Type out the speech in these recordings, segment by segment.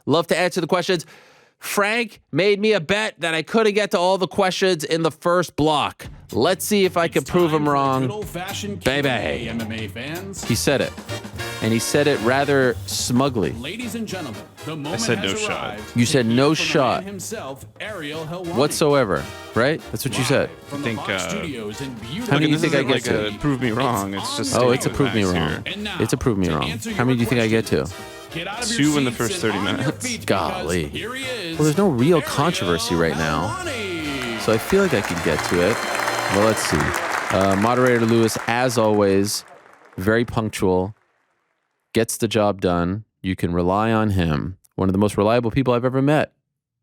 Love to answer the questions. Frank made me a bet that I couldn't get to all the questions in the first block. Let's see if I can prove him wrong. Baby. MMA fans. He said it. And he said it rather smugly. Ladies and gentlemen, the moment I said no has shot. arrived You said to no hear from the shot. man himself, Ariel Helwani. Whatsoever, right? That's what you said. From I think, the Fox studios in beautiful How many do you This think I isn't get like to? a prove me wrong. It's just Oh, it's a stating prove me facts wrong. here. And now, It's a prove me to wrong. answer How many do you think I get to? Get out of your 2 in the seats first and 30 on your minutes. feet, Golly. because here he is, Well, there's no real Ariel controversy right now. Helwani. So I feel like I could get to it. Well, let's see. Moderator Lewis, as always, very punctual, gets the job done. You can rely on him. One of the most reliable people I've ever met,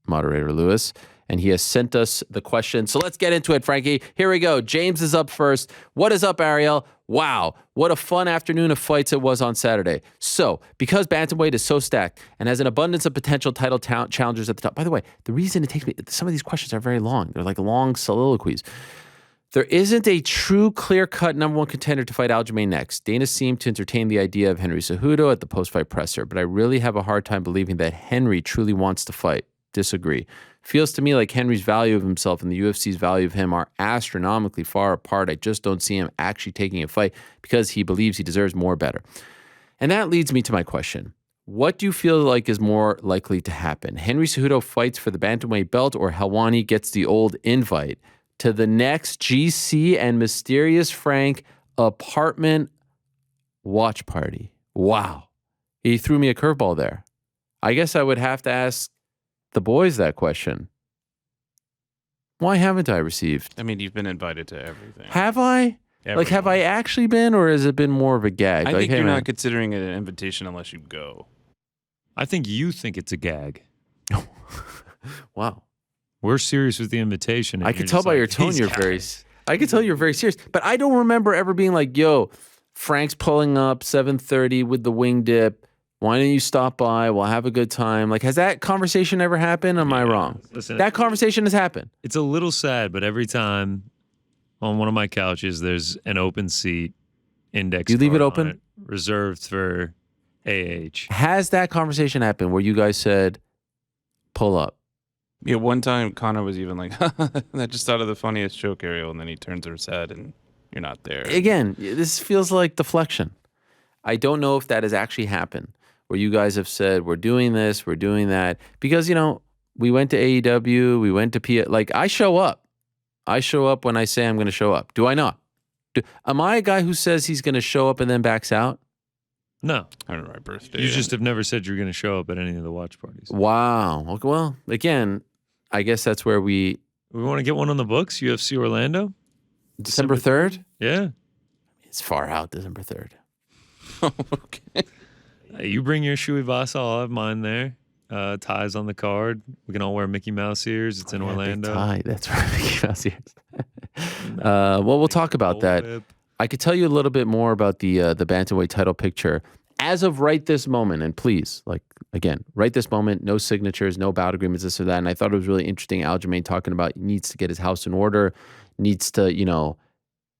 Moderator Lewis. And he has sent us the question. So let's get into it, Frankie. Here we go. James is up first. What is up, Ariel? Wow, what a fun afternoon of fights it was on Saturday. So, because Bantamweight is so stacked and has an abundance of potential title challengers at the top. By the way, the reason it takes me, some of these questions are very long. They're like long soliloquies. There isn't a true clear-cut number one contender to fight Aljamain next. Dana seemed to entertain the idea of Henry Cejudo at the post-fight presser, but I really have a hard time believing that Henry truly wants to fight. Disagree. Feels to me like Henry's value of himself and the UFC's value of him are astronomically far apart. I just don't see him actually taking a fight because he believes he deserves more better. And that leads me to my question. What do you feel like is more likely to happen? Henry Cejudo fights for the Bantamweight belt or Helwani gets the old invite to the next GC and Mysterious Frank apartment watch party? Wow. He threw me a curveball there. I guess I would have to ask the boys that question. Why haven't I received? I mean, you've been invited to everything. Have I? Like, have I actually been, or has it been more of a gag? I like, think hey, you're man. not considering it an invitation unless you go. I think you think it's a gag. Wow. We're serious with the invitation. and I you're can tell just by like, your tone "He's you're got very. it." I can tell you're very serious, but I don't remember ever being like, "Yo, Frank's pulling up 7:30 with the wing dip. Why don't you stop by? We'll have a good time." Like, has that conversation ever happened? Am I wrong? Listen, That conversation has happened. it's a little sad, but every time on one of my couches, there's an open seat, index. You leave it card open? on reserved for AH. Has that conversation happened where you guys said, "Pull up"? Yeah, one time Conor was even like, I just thought of the funniest joke, Ariel, and then he turns his head and you're not there. Again, this feels like deflection. I don't know if that has actually happened where you guys have said, we're doing this, we're doing that. Because, you know, we went to AEW, we went to P. Like, I show up. I show up when I say I'm going to show up. Do I not? Am I a guy who says he's going to show up and then backs out? No, I remember my birthday. you just have never said you're going to show up at any of the watch parties. Wow. Okay, well, again, I guess that's where we... We want to get one on the books, UFC Orlando. December 3rd? Yeah. It's far out, December 3rd. Okay. Hey, you bring your Shui Vasa, I'll have mine there. Ties on the card. We can all wear Mickey Mouse ears. It's in Yeah, big Orlando. tie. That's right. Mickey Mouse ears. Well, we'll talk about that. Bullwhip. I could tell you a little bit more about the Bantamweight title picture as of right this moment. And please, like, again, right this moment, no signatures, no bout agreements, this or that. And I thought it was really interesting. Aljamain talking about he needs to get his house in order, needs to, you know,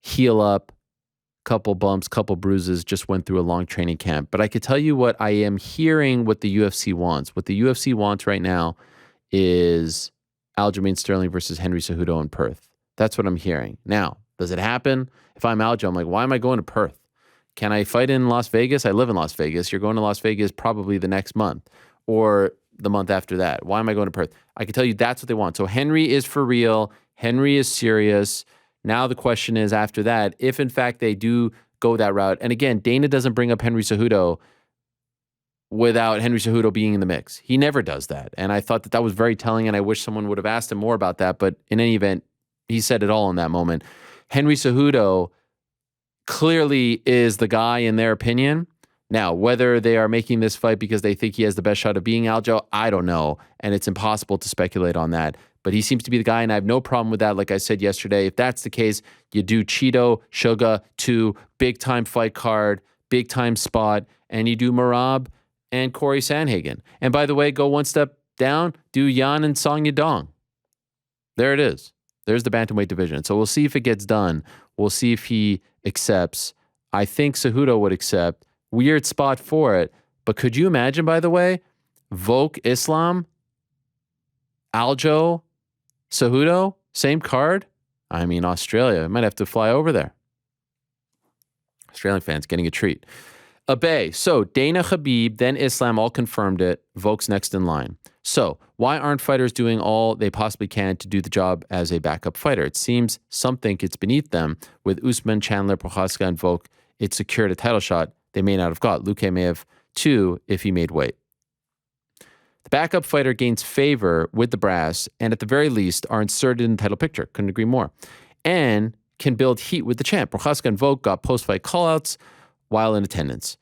heal up. Couple bumps, couple bruises, just went through a long training camp. But I could tell you what I am hearing what the UFC wants. What the UFC wants right now is Aljamain Sterling versus Henry Cejudo in Perth. That's what I'm hearing. Now, does it happen? If I'm Aljo, I'm like, why am I going to Perth? Can I fight in Las Vegas? I live in Las Vegas. You're going to Las Vegas probably the next month or the month after that. Why am I going to Perth? I can tell you that's what they want. So Henry is for real. Henry is serious. Now the question is after that, if in fact they do go that route, and again, Dana doesn't bring up Henry Cejudo without Henry Cejudo being in the mix. He never does that. And I thought that that was very telling, and I wish someone would have asked him more about that. But in any event, he said it all in that moment. Henry Cejudo clearly is the guy in their opinion. Now, whether they are making this fight because they think he has the best shot of being Aljo, I don't know. And it's impossible to speculate on that. But he seems to be the guy, and I have no problem with that. Like I said yesterday, if that's the case, you do Cheeto, Suga, 2, big-time fight card, big-time spot, and you do Merab and Corey Sanhagen. And by the way, go one step down, do Yan and Song Yadong. There it is. There's the bantamweight division. So we'll see if it gets done. We'll see if he accepts. I think Cejudo would accept. Weird spot for it. But could you imagine, by the way, Volk, Islam, Aljo, Cejudo, same card. I mean, Australia, I might have to fly over there. Australian fans getting a treat. Abe, so Dana, Khabib, then Islam all confirmed it. Volk's next in line. So why aren't fighters doing all they possibly can to do the job as a backup fighter? It seems some think it's beneath them. With Usman, Chandler, Prochaska, and Volk, it secured a title shot they may not have got. Luque may have too if he made weight. The backup fighter gains favor with the brass and at the very least are inserted in the title picture. Couldn't agree more. And can build heat with the champ. Prochaska and Volk got post-fight callouts while in attendance.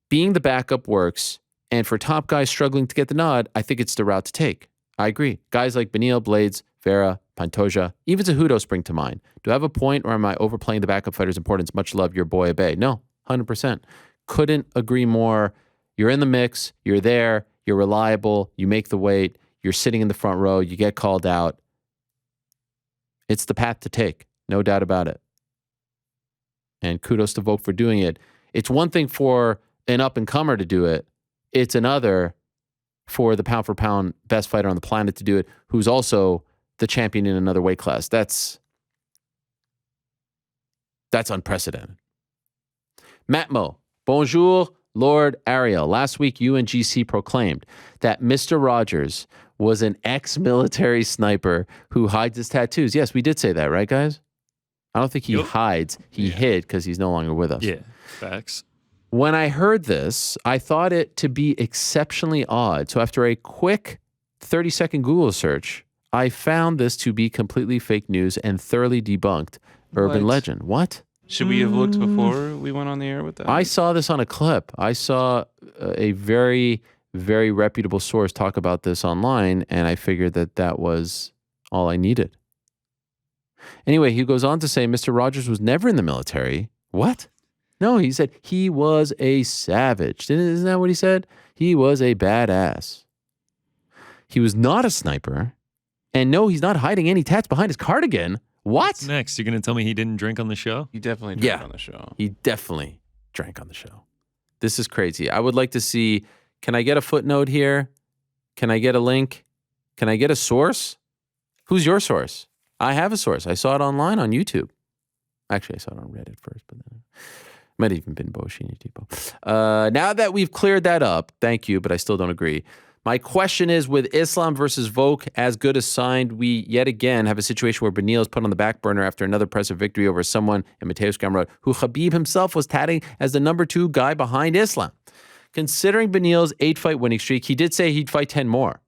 Being the backup works, and for top guys struggling to get the nod, I think it's the route to take. I agree. Guys like Beneil, Blades, Vera, Pantoja, even Cejudo spring to mind. Do I have a point, or am I overplaying the backup fighter's importance? Much love, your boy Abe. No, 100%. Couldn't agree more. You're in the mix. You're there. You're reliable. You make the weight. You're sitting in the front row. You get called out. It's the path to take. No doubt about it. And kudos to Volk for doing it. It's one thing for an up-and-comer to do it. It's another for the pound-for-pound best fighter on the planet to do it, who's also the champion in another weight class. That's unprecedented. Matmo, bonjour, Lord Ariel. Last week, UNGC proclaimed that Mr. Rogers was an ex-military sniper who hides his tattoos. Yes, we did say that, right, guys? I don't think he hides. He hid because he's no longer with us. Yeah, facts. When I heard this, I thought it to be exceptionally odd. So after a quick 30-second Google search, I found this to be completely fake news and thoroughly debunked urban legend. What? Should we have looked before we went on the air with that? I saw this on a clip. I saw a very, very reputable source talk about this online, and I figured that that was all I needed. Anyway, he goes on to say Mr. Rogers was never in the military. What? No, he said he was a savage. Isn't that what he said? He was a badass. He was not a sniper. And no, he's not hiding any tats behind his cardigan. What? What's next? You're going to tell me he didn't drink on the show? He definitely drank on the show. He definitely drank on the show. This is crazy. I would like to see, can I get a footnote here? Can I get a link? Can I get a source? Who's your source? I have a source. I saw it online on YouTube. Actually, I saw it on Reddit first, but then it might have even been Boshini Tipo. Now that we've cleared that up, thank you, but I still don't agree. My question is, with Islam versus Volk as good as signed, we yet again have a situation where Beneil is put on the back burner after another impressive victory over someone in Mateusz Gamrot, who Khabib himself was touting as the number 2 guy behind Islam. Considering Beneil's 8-fight winning streak, he did say he'd fight 10 more.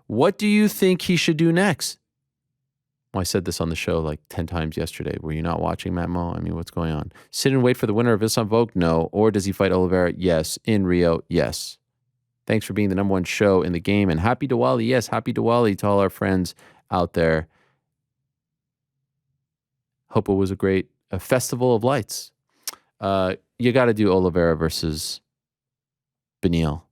What do you think he should do next? Well, I said this on the show like 10 times yesterday. Were you not watching, Matt Mo? I mean, what's going on? Sit and wait for the winner of Islam Volk? No. Or does he fight Oliveira? Yes. In Rio? Yes. Thanks for being the number 1 show in the game. And happy Diwali. Yes, happy Diwali to all our friends out there. Hope it was a great festival of lights. You got to do Oliveira versus Beneil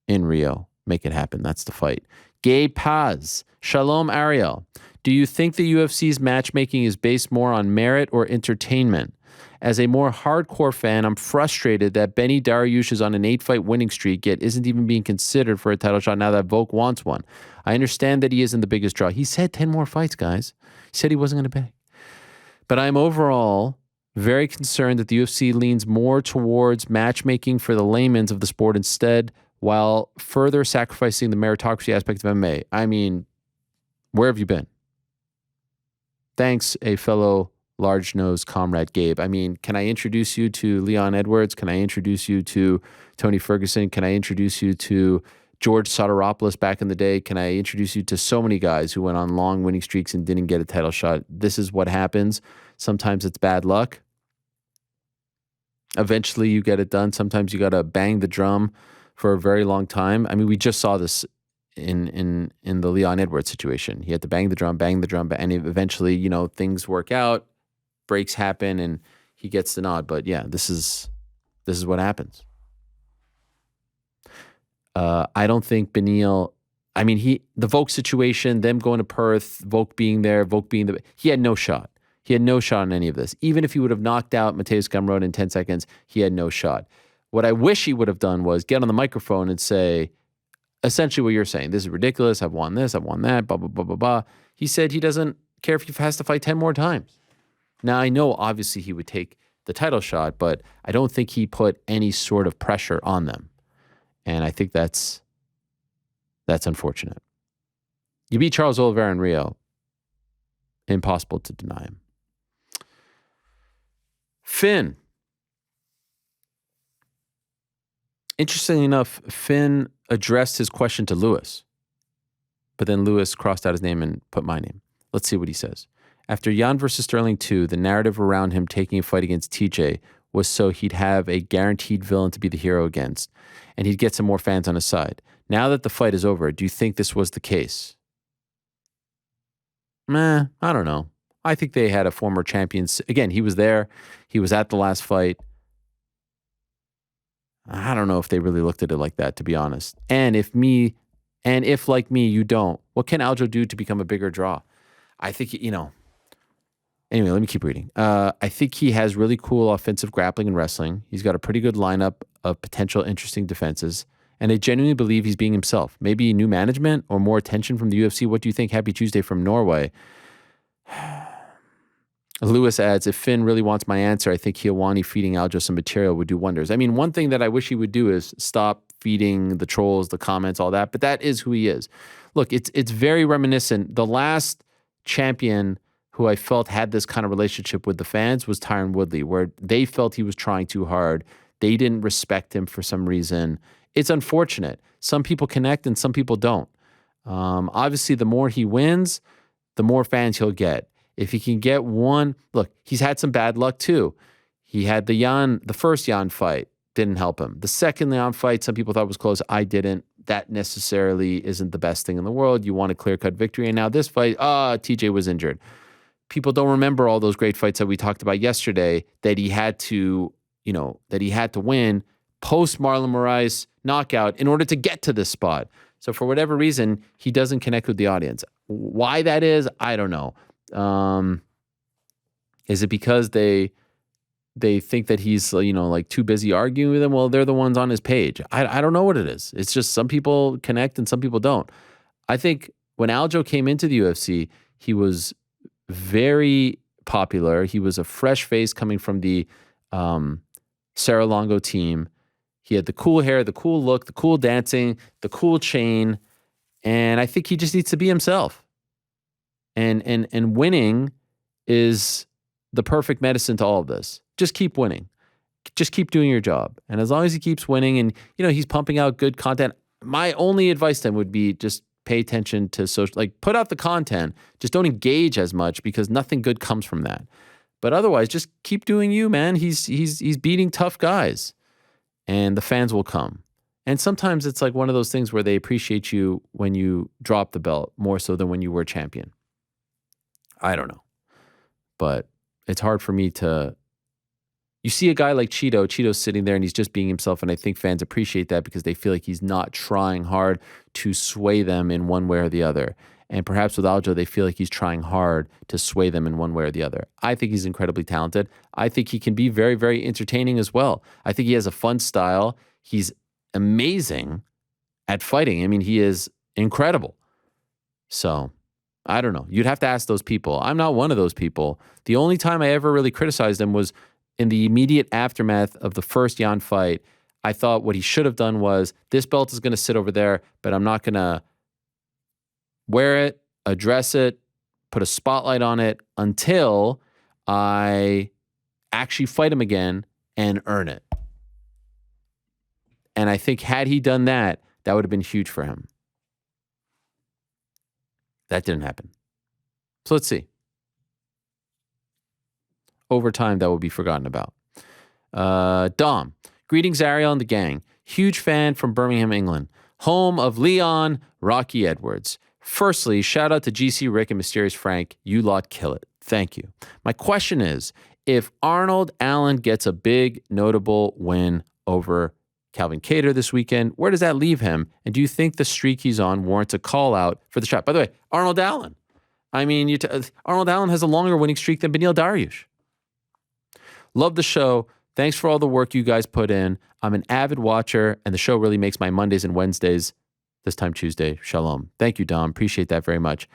in Rio. Make it happen. That's the fight. Gabe Paz. Shalom, Ariel. Do you think the UFC's matchmaking is based more on merit or entertainment? As a more hardcore fan, I'm frustrated that Benny Dariush is on an 8-fight winning streak, yet isn't even being considered for a title shot now that Volk wants one. I understand that he isn't the biggest draw. He said 10 more fights, guys. He said he wasn't going to beg. But I'm overall very concerned that the UFC leans more towards matchmaking for the laymen of the sport instead, while further sacrificing the meritocracy aspect of MMA. I mean, where have you been? Thanks, a fellow large-nosed comrade Gabe. I mean, can I introduce you to Leon Edwards? Can I introduce you to Tony Ferguson? Can I introduce you to George Soteropoulos back in the day? Can I introduce you to so many guys who went on long winning streaks and didn't get a title shot? This is what happens. Sometimes it's bad luck. Eventually you get it done. Sometimes you got to bang the drum for a very long time. I mean, we just saw this in the Leon Edwards situation. He had to bang the drum, and eventually, you know, things work out, breaks happen, and he gets the nod. But yeah, this is what happens. I don't think Beneil. I mean, the Volk situation, them going to Perth, Volk being there, he had no shot. He had no shot in any of this. Even if he would have knocked out Mateusz Gamrot in 10 seconds, he had no shot. What I wish he would have done was get on the microphone and say, essentially what you're saying. This is ridiculous. I've won this. I've won that. Blah, blah, blah, blah, blah. He said he doesn't care if he has to fight 10 more times. Now, I know obviously he would take the title shot, but I don't think he put any sort of pressure on them. And I think that's unfortunate. You beat Charles Oliveira in Rio. Impossible to deny him. Finn. Interestingly enough, Finn addressed his question to Lewis, but then Lewis crossed out his name and put my name. Let's see what he says. After Jan versus Sterling 2, the narrative around him taking a fight against TJ was so he'd have a guaranteed villain to be the hero against, and he'd get some more fans on his side. Now that the fight is over, do you think this was the case? I don't know. I think they had a former champion. Again, he was there. He was at the last fight. I don't know if they really looked at it like that, to be honest. And if like me, you don't, what can Aljo do to become a bigger draw? I think, anyway, let me keep reading. I think he has really cool offensive grappling and wrestling. He's got a pretty good lineup of potential interesting defenses. And I genuinely believe he's being himself. Maybe new management or more attention from the UFC. What do you think? Happy Tuesday from Norway. Lewis adds, if Finn really wants my answer, I think Helwani feeding Aljo some material would do wonders. I mean, one thing that I wish he would do is stop feeding the trolls, the comments, all that, but that is who he is. Look, it's very reminiscent. The last champion who I felt had this kind of relationship with the fans was Tyron Woodley, where they felt he was trying too hard. They didn't respect him for some reason. It's unfortunate. Some people connect and some people don't. Obviously, the more he wins, the more fans he'll get. If he can get one, look, he's had some bad luck too. He had the first Jan fight, didn't help him. The second Jan fight, some people thought was close. I didn't. That necessarily isn't the best thing in the world. You want a clear-cut victory. And now this fight, TJ was injured. People don't remember all those great fights that we talked about yesterday that he had to, win post Marlon Moraes knockout in order to get to this spot. So for whatever reason, he doesn't connect with the audience. Why that is, I don't know. Is it because they think that he's, too busy arguing with them? Well, they're the ones on his page. I don't know what it is. It's just some people connect and some people don't. I think when Aljo came into the UFC, he was very popular. He was a fresh face coming from the Sarah Longo team. He had the cool hair, the cool look, the cool dancing, the cool chain. And I think he just needs to be himself. And winning is the perfect medicine to all of this. Just keep winning. Just keep doing your job. And as long as he keeps winning and, he's pumping out good content, my only advice to him would be just pay attention to social, put out the content. Just don't engage as much because nothing good comes from that. But otherwise, just keep doing you, man. He's beating tough guys and the fans will come. And sometimes it's like one of those things where they appreciate you when you drop the belt more so than when you were champion. I don't know. But it's hard for me to... You see a guy like Cheeto's sitting there and he's just being himself, and I think fans appreciate that because they feel like he's not trying hard to sway them in one way or the other. And perhaps with Aljo, they feel like he's trying hard to sway them in one way or the other. I think he's incredibly talented. I think he can be very, very entertaining as well. I think he has a fun style. He's amazing at fighting. I mean, he is incredible. So... I don't know. You'd have to ask those people. I'm not one of those people. The only time I ever really criticized him was in the immediate aftermath of the first Jan fight. I thought what he should have done was, this belt is going to sit over there, but I'm not going to wear it, address it, put a spotlight on it until I actually fight him again and earn it. And I think had he done that, that would have been huge for him. That didn't happen. So let's see. Over time, that will be forgotten about. Dom. Greetings, Ariel and the gang. Huge fan from Birmingham, England. Home of Leon Rocky Edwards. Firstly, shout out to GC Rick and Mysterious Frank. You lot kill it. Thank you. My question is, if Arnold Allen gets a big, notable win over Calvin Kattar this weekend, where does that leave him? And do you think the streak he's on warrants a call out for the shot? By the way, Arnold Allen. I mean, Arnold Allen has a longer winning streak than Beneil Dariush. Love the show. Thanks for all the work you guys put in. I'm an avid watcher, and the show really makes my Mondays and Wednesdays this time Tuesday. Shalom. Thank you, Dom. Appreciate that very much.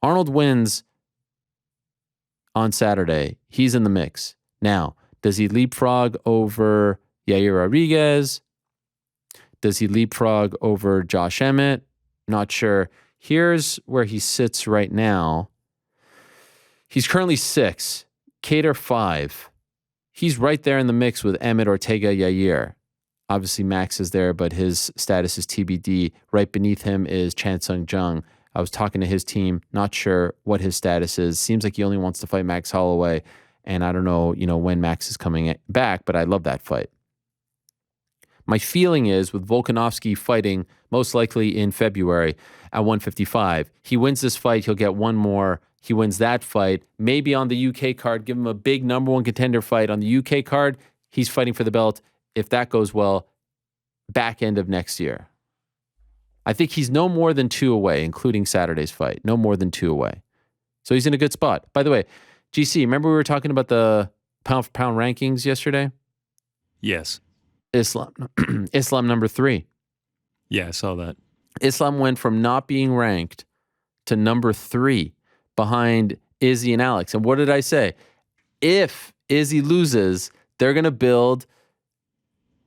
Arnold wins on Saturday. He's in the mix. Now, does he leapfrog over Yair Rodriguez? Does he leapfrog over Josh Emmett? Not sure. Here's where he sits right now. He's currently 6. Kattar 5. He's right there in the mix with Emmett, Ortega, Yair. Obviously, Max is there, but his status is TBD. Right beneath him is Chan Sung Jung. I was talking to his team, not sure what his status is. Seems like he only wants to fight Max Holloway, and I don't know, when Max is coming back, but I love that fight. My feeling is with Volkanovski fighting most likely in February at 155, he wins this fight, he'll get one more. He wins that fight. Maybe on the UK card, give him a big number 1 contender fight. On the UK card, he's fighting for the belt. If that goes well, back end of next year. I think he's no more than 2 away, including Saturday's fight. No more than 2 away. So he's in a good spot. By the way, GC, remember we were talking about the pound-for-pound rankings yesterday? Yes. Islam number 3. Yeah, I saw that. Islam went from not being ranked to number 3 behind Izzy and Alex. And what did I say? If Izzy loses, they're going to build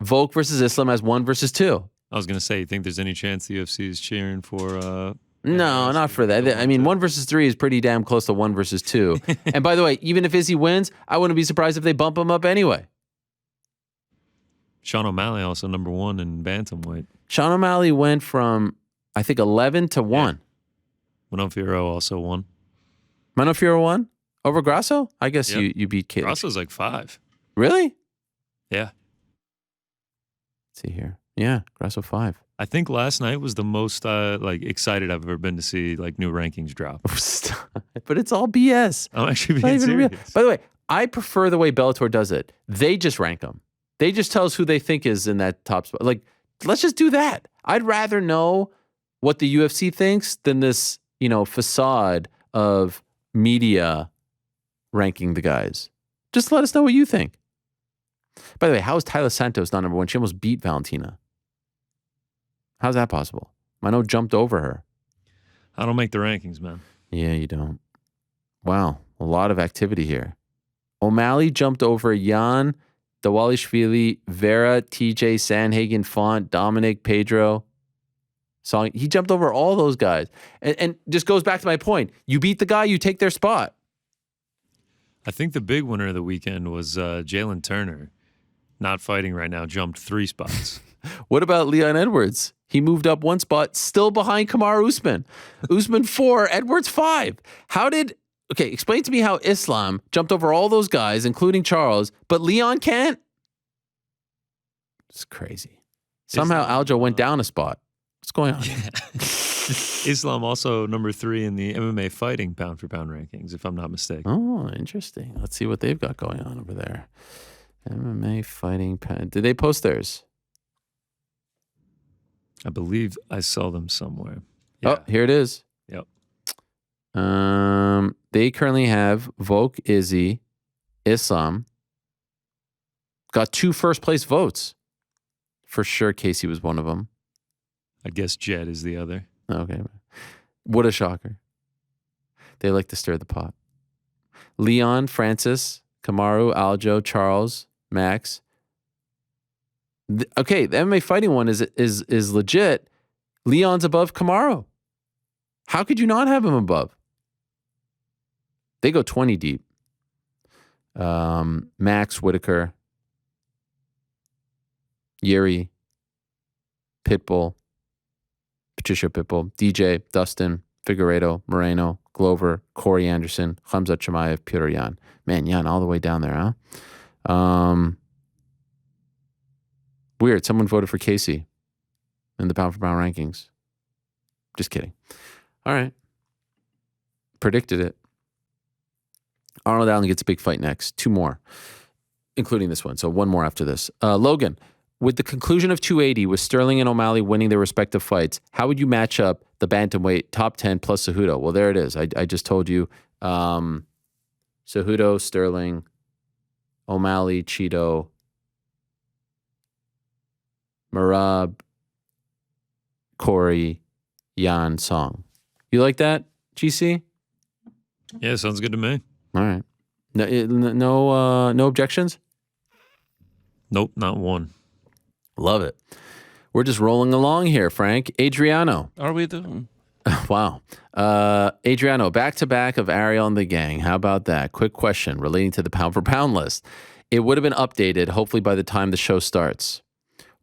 Volk versus Islam as 1 versus 2. I was going to say, you think there's any chance the UFC is cheering for... No, not for that. I mean, 1 versus 3 is pretty damn close to 1 versus 2. And by the way, even if Izzy wins, I wouldn't be surprised if they bump him up anyway. Sean O'Malley also number 1 in bantamweight. Sean O'Malley went from, I think, 11 to 1. Manon Fiorot also won. Manon Fiorot won over Grasso? I guess Yep. you beat Kate. Grasso's like 5. Really? Yeah. Let's see here. Yeah, Grasso 5. I think last night was the most excited I've ever been to see new rankings drop. But it's all BS. I'm actually Not being even real. serious. By the way, I prefer the way Bellator does it. They just rank them. They just tell us who they think is in that top spot. Like, let's just do that. I'd rather know what the UFC thinks than this, facade of media ranking the guys. Just let us know what you think. By the way, how is Tyler Santos not number 1? She almost beat Valentina. How's that possible? Mano jumped over her. I don't make the rankings, man. Yeah, you don't. Wow, a lot of activity here. O'Malley jumped over Jan Dawalishvili, Vera, TJ, Sanhagen, Font, Dominic, Pedro. He jumped over all those guys. And just goes back to my point. You beat the guy, you take their spot. I think the big winner of the weekend was Jalen Turner. Not fighting right now, jumped 3 spots. What about Leon Edwards? He moved up 1 spot, still behind Kamaru Usman. Usman 4, Edwards 5. Okay, explain to me how Islam jumped over all those guys, including Charles, but Leon can't? It's crazy. Somehow Aljo went down a spot. What's going on? Islam also number 3 in the MMA fighting pound-for-pound rankings, if I'm not mistaken. Oh, interesting. Let's see what they've got going on over there. MMA fighting pound. Did they post theirs? I believe I saw them somewhere. Oh, here it is. Yep. They currently have Volk, Izzy, Islam. Got 2 first-place votes. For sure, Casey was one of them. I guess Jed is the other. Okay. What a shocker. They like to stir the pot. Leon, Francis, Kamaru, Aljo, Charles, Max. Okay, the MMA fighting one is legit. Leon's above Kamaru. How could you not have him above? They go 20 deep. Max, Whitaker, Yuri, Pitbull, Patricia Pitbull, DJ, Dustin, Figueiredo, Moreno, Glover, Corey Anderson, Khamzat Chimaev, Peter Yan. Man, Yan all the way down there, huh? Weird. Someone voted for Casey in the pound-for-pound rankings. Just kidding. All right. Predicted it. Arnold Allen gets a big fight next. 2 more, including this one. So 1 more after this. Logan, with the conclusion of 280, with Sterling and O'Malley winning their respective fights, how would you match up the bantamweight top 10 plus Cejudo? Well, there it is. I just told you. Cejudo, Sterling, O'Malley, Cheeto, Merab, Corey, Yan Song. You like that, GC? Yeah, sounds good to me. All right. No objections? Nope, not one. Love it. We're just rolling along here, Frank. Adriano. Are we doing? Wow. Adriano, back-to-back of Ariel and the gang. How about that? Quick question relating to the pound-for-pound list. It would have been updated, hopefully, by the time the show starts.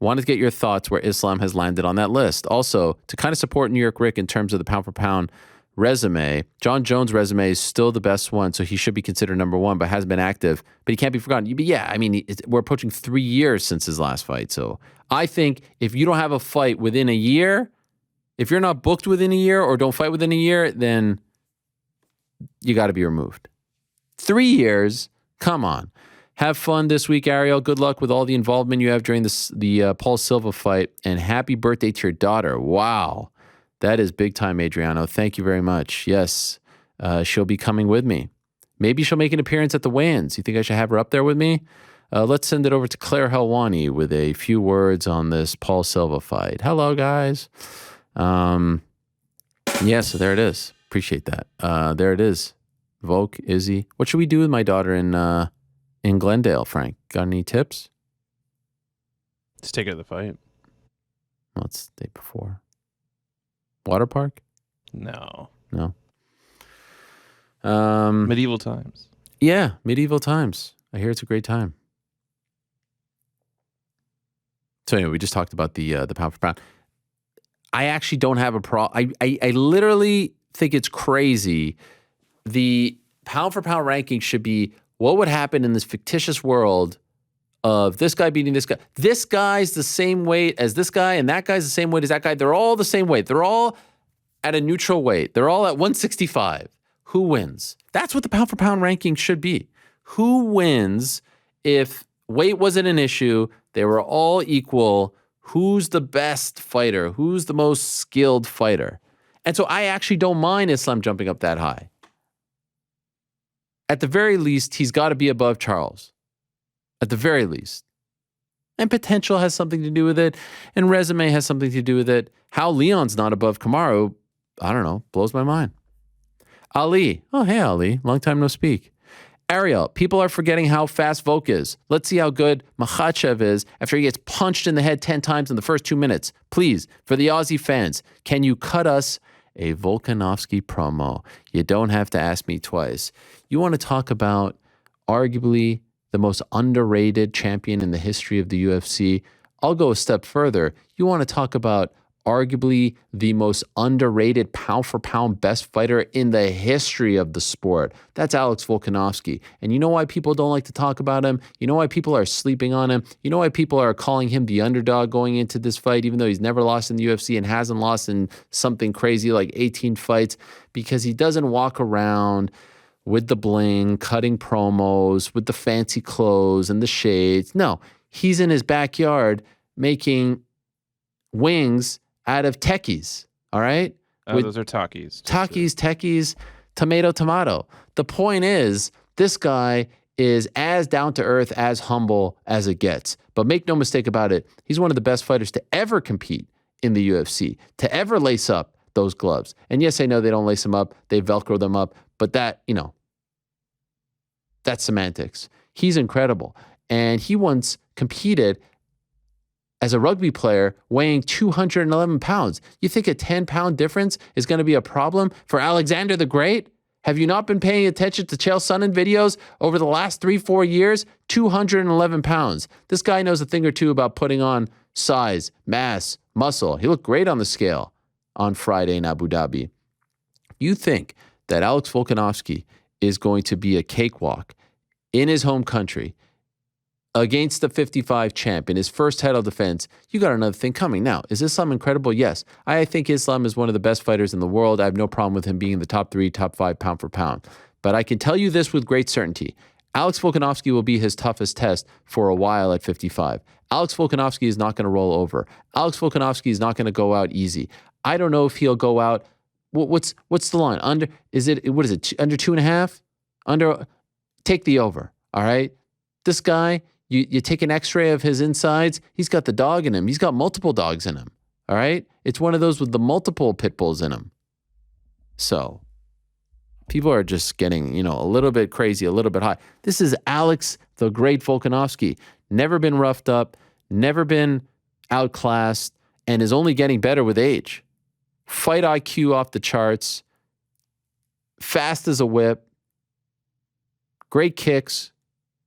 Wanted to get your thoughts where Islam has landed on that list. Also, to kind of support New York Rick in terms of the pound-for-pound resume, John Jones' resume is still the best one, so he should be considered number one, but hasn't been active. But he can't be forgotten. But yeah, I mean, we're approaching 3 years since his last fight. So I think if you don't have a fight within a year, if you're not booked within a year or don't fight within a year, then you got to be removed. 3 years? Come on. Have fun this week, Ariel. Good luck with all the involvement you have during the Paul Silva fight. And happy birthday to your daughter. Wow. That is big time, Adriano. Thank you very much. Yes, she'll be coming with me. Maybe she'll make an appearance at the weigh-ins. You think I should have her up there with me? Let's send it over to Claire Helwani with a few words on this Paul Silva fight. Hello, guys. Yeah, so there it is. Appreciate that. There it is. Volk, Izzy. What should we do with my daughter in Glendale, Frank? Got any tips? Just take her to the fight. Well, it's the day before. Water park? No. Medieval times. Yeah, medieval times. I hear it's a great time. So anyway, we just talked about the pound for pound. I actually don't have a problem. I literally think it's crazy. The pound for pound ranking should be what would happen in this fictitious world of this guy beating this guy. This guy's the same weight as this guy, and that guy's the same weight as that guy. They're all the same weight. They're all at a neutral weight. They're all at 165. Who wins? That's what the pound for pound ranking should be. Who wins if weight wasn't an issue? They were all equal. Who's the best fighter? Who's the most skilled fighter? And so I actually don't mind Islam jumping up that high. At the very least, he's got to be above Charles. At the very least. And potential has something to do with it. And resume has something to do with it. How Leon's not above Kamaru, I don't know, blows my mind. Ali. Oh, hey, Ali. Long time no speak. Ariel, people are forgetting how fast Volk is. Let's see how good Makhachev is after he gets punched in the head 10 times in the first 2 minutes. Please, for the Aussie fans, can you cut us a Volkanovski promo? You don't have to ask me twice. You want to talk about arguably the most underrated champion in the history of the UFC? I'll go a step further. You want to talk about arguably the most underrated pound-for-pound best fighter in the history of the sport. That's Alex Volkanovski. And you know why people don't like to talk about him? You know why people are sleeping on him? You know why people are calling him the underdog going into this fight, even though he's never lost in the UFC and hasn't lost in something crazy like 18 fights? Because he doesn't walk around with the bling, cutting promos, with the fancy clothes and the shades. No, he's in his backyard making wings out of techies, all right? Those are Takis. Takis, techies, tomato. The point is, this guy is as down-to-earth, as humble as it gets. But make no mistake about it, he's one of the best fighters to ever compete in the UFC, to ever lace up those gloves. And yes, I know they don't lace them up, they Velcro them up, but that, that's semantics. He's incredible. And he once competed as a rugby player weighing 211 pounds. You think a 10-pound difference is going to be a problem for Alexander the Great? Have you not been paying attention to Chael Sonnen videos over the last 3-4 years? 211 pounds. This guy knows a thing or two about putting on size, mass, muscle. He looked great on the scale on Friday in Abu Dhabi. You think that Alex Volkanovski is going to be a cakewalk in his home country against the 55 champ in his first title defense? You got another thing coming. Now, is Islam incredible? Yes. I think Islam is one of the best fighters in the world. I have no problem with him being in the top 3, top 5 pound for pound. But I can tell you this with great certainty. Alex Volkanovski will be his toughest test for a while at 55. Alex Volkanovski is not going to roll over. Alex Volkanovski is not going to go out easy. I don't know if he'll go out. What's the line? Under 2.5? Take the over. All right. This guy, you take an x-ray of his insides, he's got the dog in him. He's got multiple dogs in him. All right? It's one of those with the multiple pit bulls in them. So people are just getting, a little bit crazy, a little bit high. This is Alex, the great Volkanovski. Never been roughed up, never been outclassed, and is only getting better with age. Fight IQ off the charts, fast as a whip, great kicks,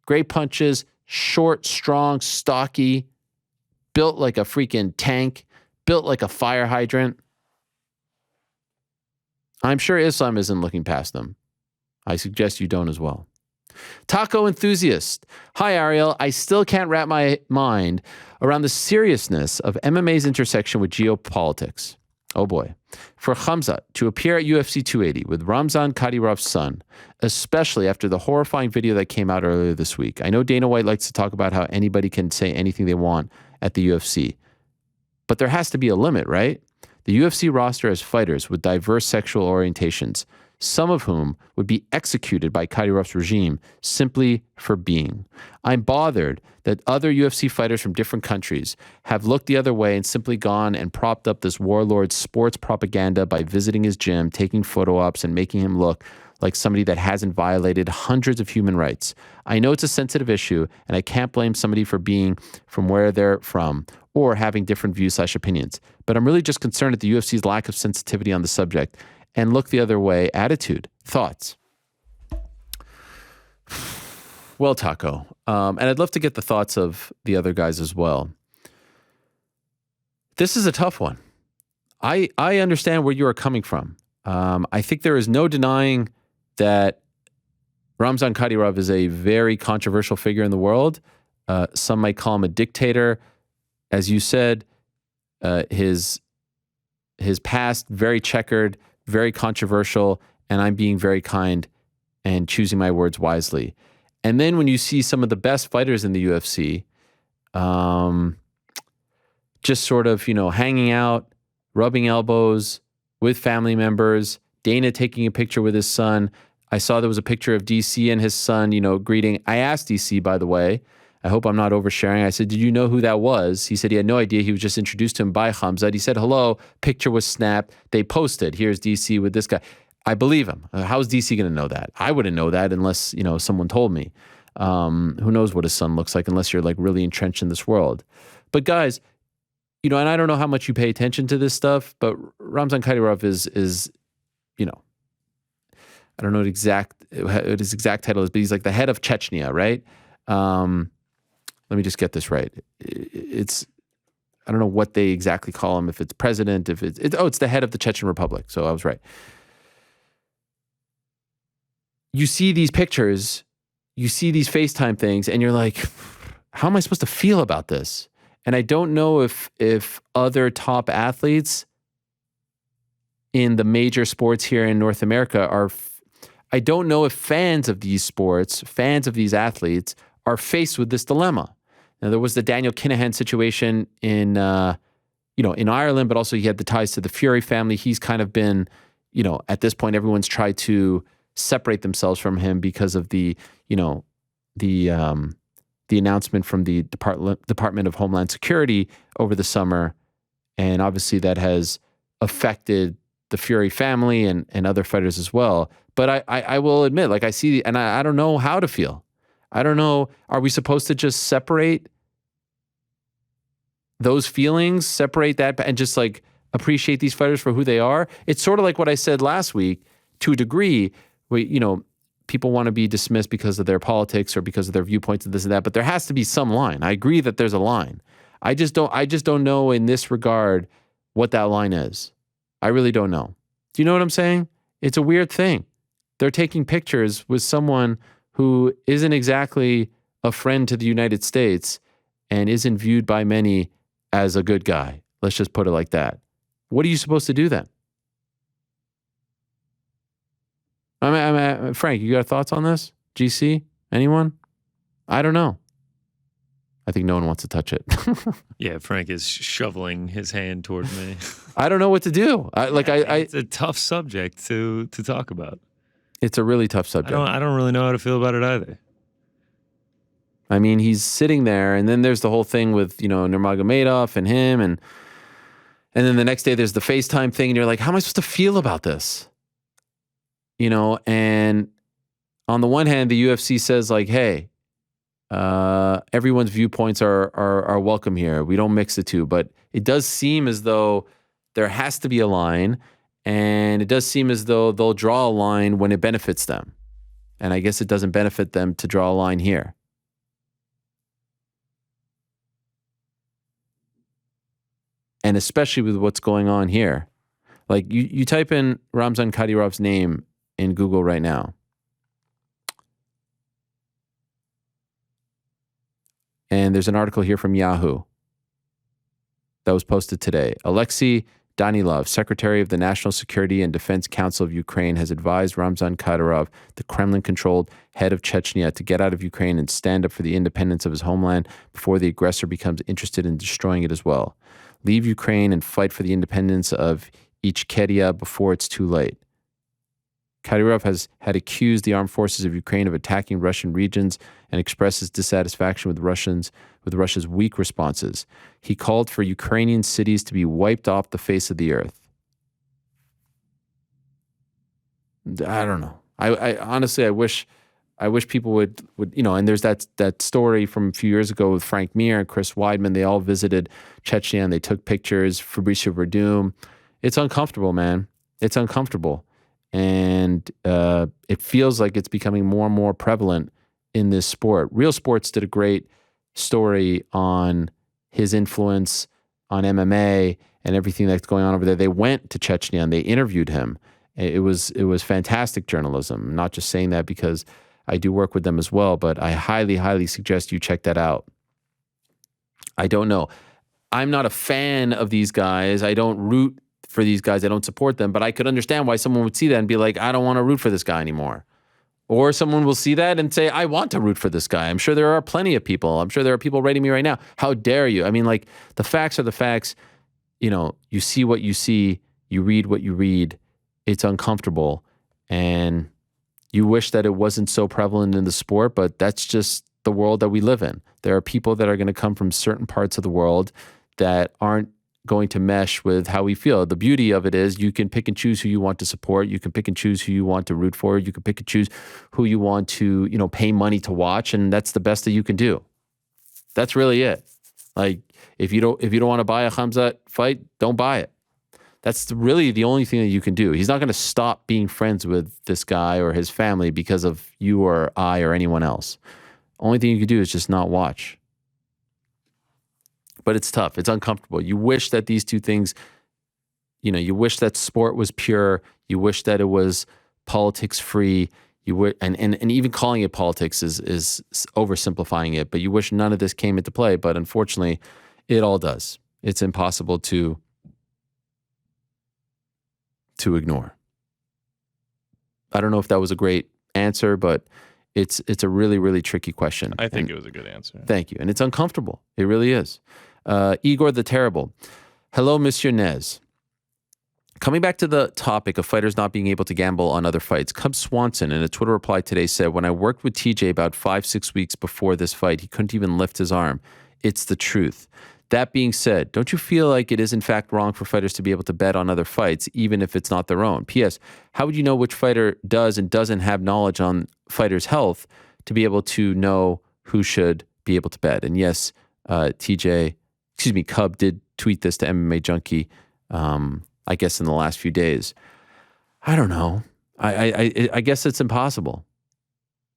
great punches, short, strong, stocky, built like a freaking tank, built like a fire hydrant. I'm sure Islam isn't looking past them. I suggest you don't as well. Taco enthusiast. Hi, Ariel. I still can't wrap my mind around the seriousness of MMA's intersection with geopolitics. Oh boy. For Khamzat to appear at UFC 280 with Ramzan Kadyrov's son, especially after the horrifying video that came out earlier this week. I know Dana White likes to talk about how anybody can say anything they want at the UFC, but there has to be a limit, right? The UFC roster has fighters with diverse sexual orientations, some of whom would be executed by Kadyrov's regime simply for being. I'm bothered that other UFC fighters from different countries have looked the other way and simply gone and propped up this warlord's sports propaganda by visiting his gym, taking photo ops, and making him look like somebody that hasn't violated hundreds of human rights. I know it's a sensitive issue, and I can't blame somebody for being from where they're from or having different views/opinions. But I'm really just concerned at the UFC's lack of sensitivity on the subject and look the other way attitude. Thoughts? Well, Taco, and I'd love to get the thoughts of the other guys as well. This is a tough one. I understand where you are coming from. I think there is no denying that Ramzan Kadyrov is a very controversial figure in the world. Some might call him a dictator. As you said, his past, very checkered, very controversial, and I'm being very kind and choosing my words wisely. And then when you see some of the best fighters in the UFC, just sort of, hanging out, rubbing elbows with family members, Dana taking a picture with his son. I saw there was a picture of DC and his son, greeting. I asked DC, by the way, I hope I'm not oversharing. I said, did you know who that was? He said he had no idea. He was just introduced to him by Khamzat. He said, hello, picture was snapped. They posted, here's DC with this guy. I believe him. How's DC going to know that? I wouldn't know that unless, someone told me. Who knows what his son looks like unless you're like really entrenched in this world. But guys, and I don't know how much you pay attention to this stuff, but Ramzan Kadyrov is I don't know what his exact title is, but he's like the head of Chechnya, right? Let me just get this right. I don't know what they exactly call him, if it's president, if it's the head of the Chechen Republic. So I was right. You see these pictures, you see these FaceTime things, and you're like, how am I supposed to feel about this? And I don't know if other top athletes in the major sports here in North America I don't know if fans of these sports, fans of these athletes are faced with this dilemma. Now, there was the Daniel Kinahan situation in Ireland, but also he had the ties to the Fury family. He's kind of been, at this point, everyone's tried to separate themselves from him because of the announcement from the Department of Homeland Security over the summer. And obviously that has affected the Fury family and other fighters as well. But I will admit, I see, and I don't know how to feel. I don't know, are we supposed to just separate those feelings, separate that, and just appreciate these fighters for who they are? It's sort of like what I said last week, to a degree, where, people want to be dismissed because of their politics or because of their viewpoints and this and that, but there has to be some line. I agree that there's a line. I just don't know in this regard what that line is. I really don't know. Do you know what I'm saying? It's a weird thing. They're taking pictures with someone who isn't exactly a friend to the United States and isn't viewed by many as a good guy. Let's just put it like that. What are you supposed to do then? Frank, you got thoughts on this? GC? Anyone? I don't know. I think no one wants to touch it. Yeah, Frank is shoveling his hand toward me. I don't know what to do. It's a tough subject to talk about. It's a really tough subject. I don't really know how to feel about it either. I mean, he's sitting there, and then there's the whole thing with, Nurmagomedov and him, and And then the next day there's the FaceTime thing, and you're like, how am I supposed to feel about this? You know, and on the one hand, the UFC says like, hey, everyone's viewpoints are welcome here. We don't mix the two, but it does seem as though there has to be a line, and it does seem as though they'll draw a line when it benefits them. And I guess it doesn't benefit them to draw a line here. And especially with what's going on here. Like you type in Ramzan Kadyrov's name in Google right now. And there's an article here from Yahoo that was posted today. Alexei Danilov, Secretary of the National Security and Defense Council of Ukraine, has advised Ramzan Kadyrov, the Kremlin-controlled head of Chechnya, to get out of Ukraine and stand up for the independence of his homeland before the aggressor becomes interested in destroying it as well. Leave Ukraine and fight for the independence of Ichkeria before it's too late. Kadyrov had accused the armed forces of Ukraine of attacking Russian regions and expressed his dissatisfaction with Russia's weak responses. He called for Ukrainian cities to be wiped off the face of the earth. I don't know. I honestly, I wish people would, and there's that story from a few years ago with Frank Mir and Chris Weidman. They all visited Chechnya and they took pictures. Fabricio Verdum. It's uncomfortable, man. It's uncomfortable. And it feels like it's becoming more and more prevalent in this sport. Real Sports did a great story on his influence on MMA and everything that's going on over there. They went to Chechnya and they interviewed him. It was fantastic journalism. I'm not just saying that because I do work with them as well, but I highly, highly suggest you check that out. I don't know. I'm not a fan of these guys. I don't root for these guys. I don't support them, but I could understand why someone would see that and be like, I don't want to root for this guy anymore. Or someone will see that and say, I want to root for this guy. I'm sure there are plenty of people. I'm sure there are people writing me right now. How dare you? I mean, like, the facts are the facts. You see what you see. You read what you read. It's uncomfortable. And you wish that it wasn't so prevalent in the sport, but that's just the world that we live in. There are people that are going to come from certain parts of the world that aren't going to mesh with how we feel. The beauty of it is you can pick and choose who you want to support. You can pick and choose who you want to root for. You can pick and choose who you want to, pay money to watch. And that's the best that you can do. That's really it. Like, if you don't want to buy a Khamzat fight, don't buy it. That's really the only thing that you can do. He's not going to stop being friends with this guy or his family because of you or I or anyone else. Only thing you can do is just not watch. But it's tough. It's uncomfortable. You wish that these two things, you wish that sport was pure. You wish that it was politics free. And even calling it politics is oversimplifying it. But you wish none of this came into play. But unfortunately, it all does. It's impossible to ignore. I don't know if that was a great answer, but it's a really, really tricky question. I think it was a good answer. Thank you. And it's uncomfortable. It really is. Igor the Terrible. Hello, Monsieur Nez. Coming back to the topic of fighters not being able to gamble on other fights, Cub Swanson in a Twitter reply today said, when I worked with TJ about 5-6 weeks before this fight, he couldn't even lift his arm. It's the truth. That being said, don't you feel like it is in fact wrong for fighters to be able to bet on other fights, even if it's not their own? P.S. How would you know which fighter does and doesn't have knowledge on fighters' health to be able to know who should be able to bet? And yes, Cub did tweet this to MMA Junkie, I guess in the last few days. I don't know. I guess it's impossible.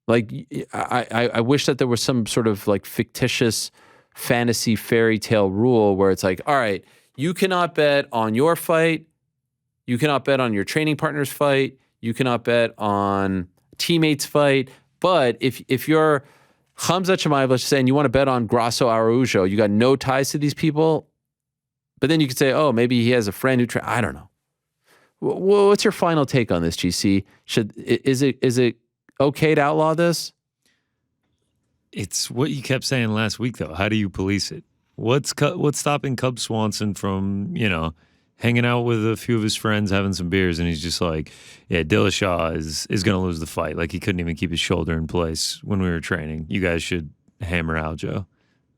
Like, I wish that there was some sort of like fictitious fantasy fairy tale rule where it's like, all right, you cannot bet on your fight. You cannot bet on your training partner's fight. You cannot bet on teammates' fight. But if you're Khamzat Chimaev, let's just say, and you want to bet on Grasso Araujo, you got no ties to these people. But then you could say, oh, maybe he has a friend who I don't know. What's your final take on this, GC? Is it okay to outlaw this? It's what you kept saying last week, though. How do you police it? What's stopping Cub Swanson from, hanging out with a few of his friends, having some beers, and he's just like, yeah, Dillashaw is going to lose the fight. Like, he couldn't even keep his shoulder in place when we were training. You guys should hammer Aljo.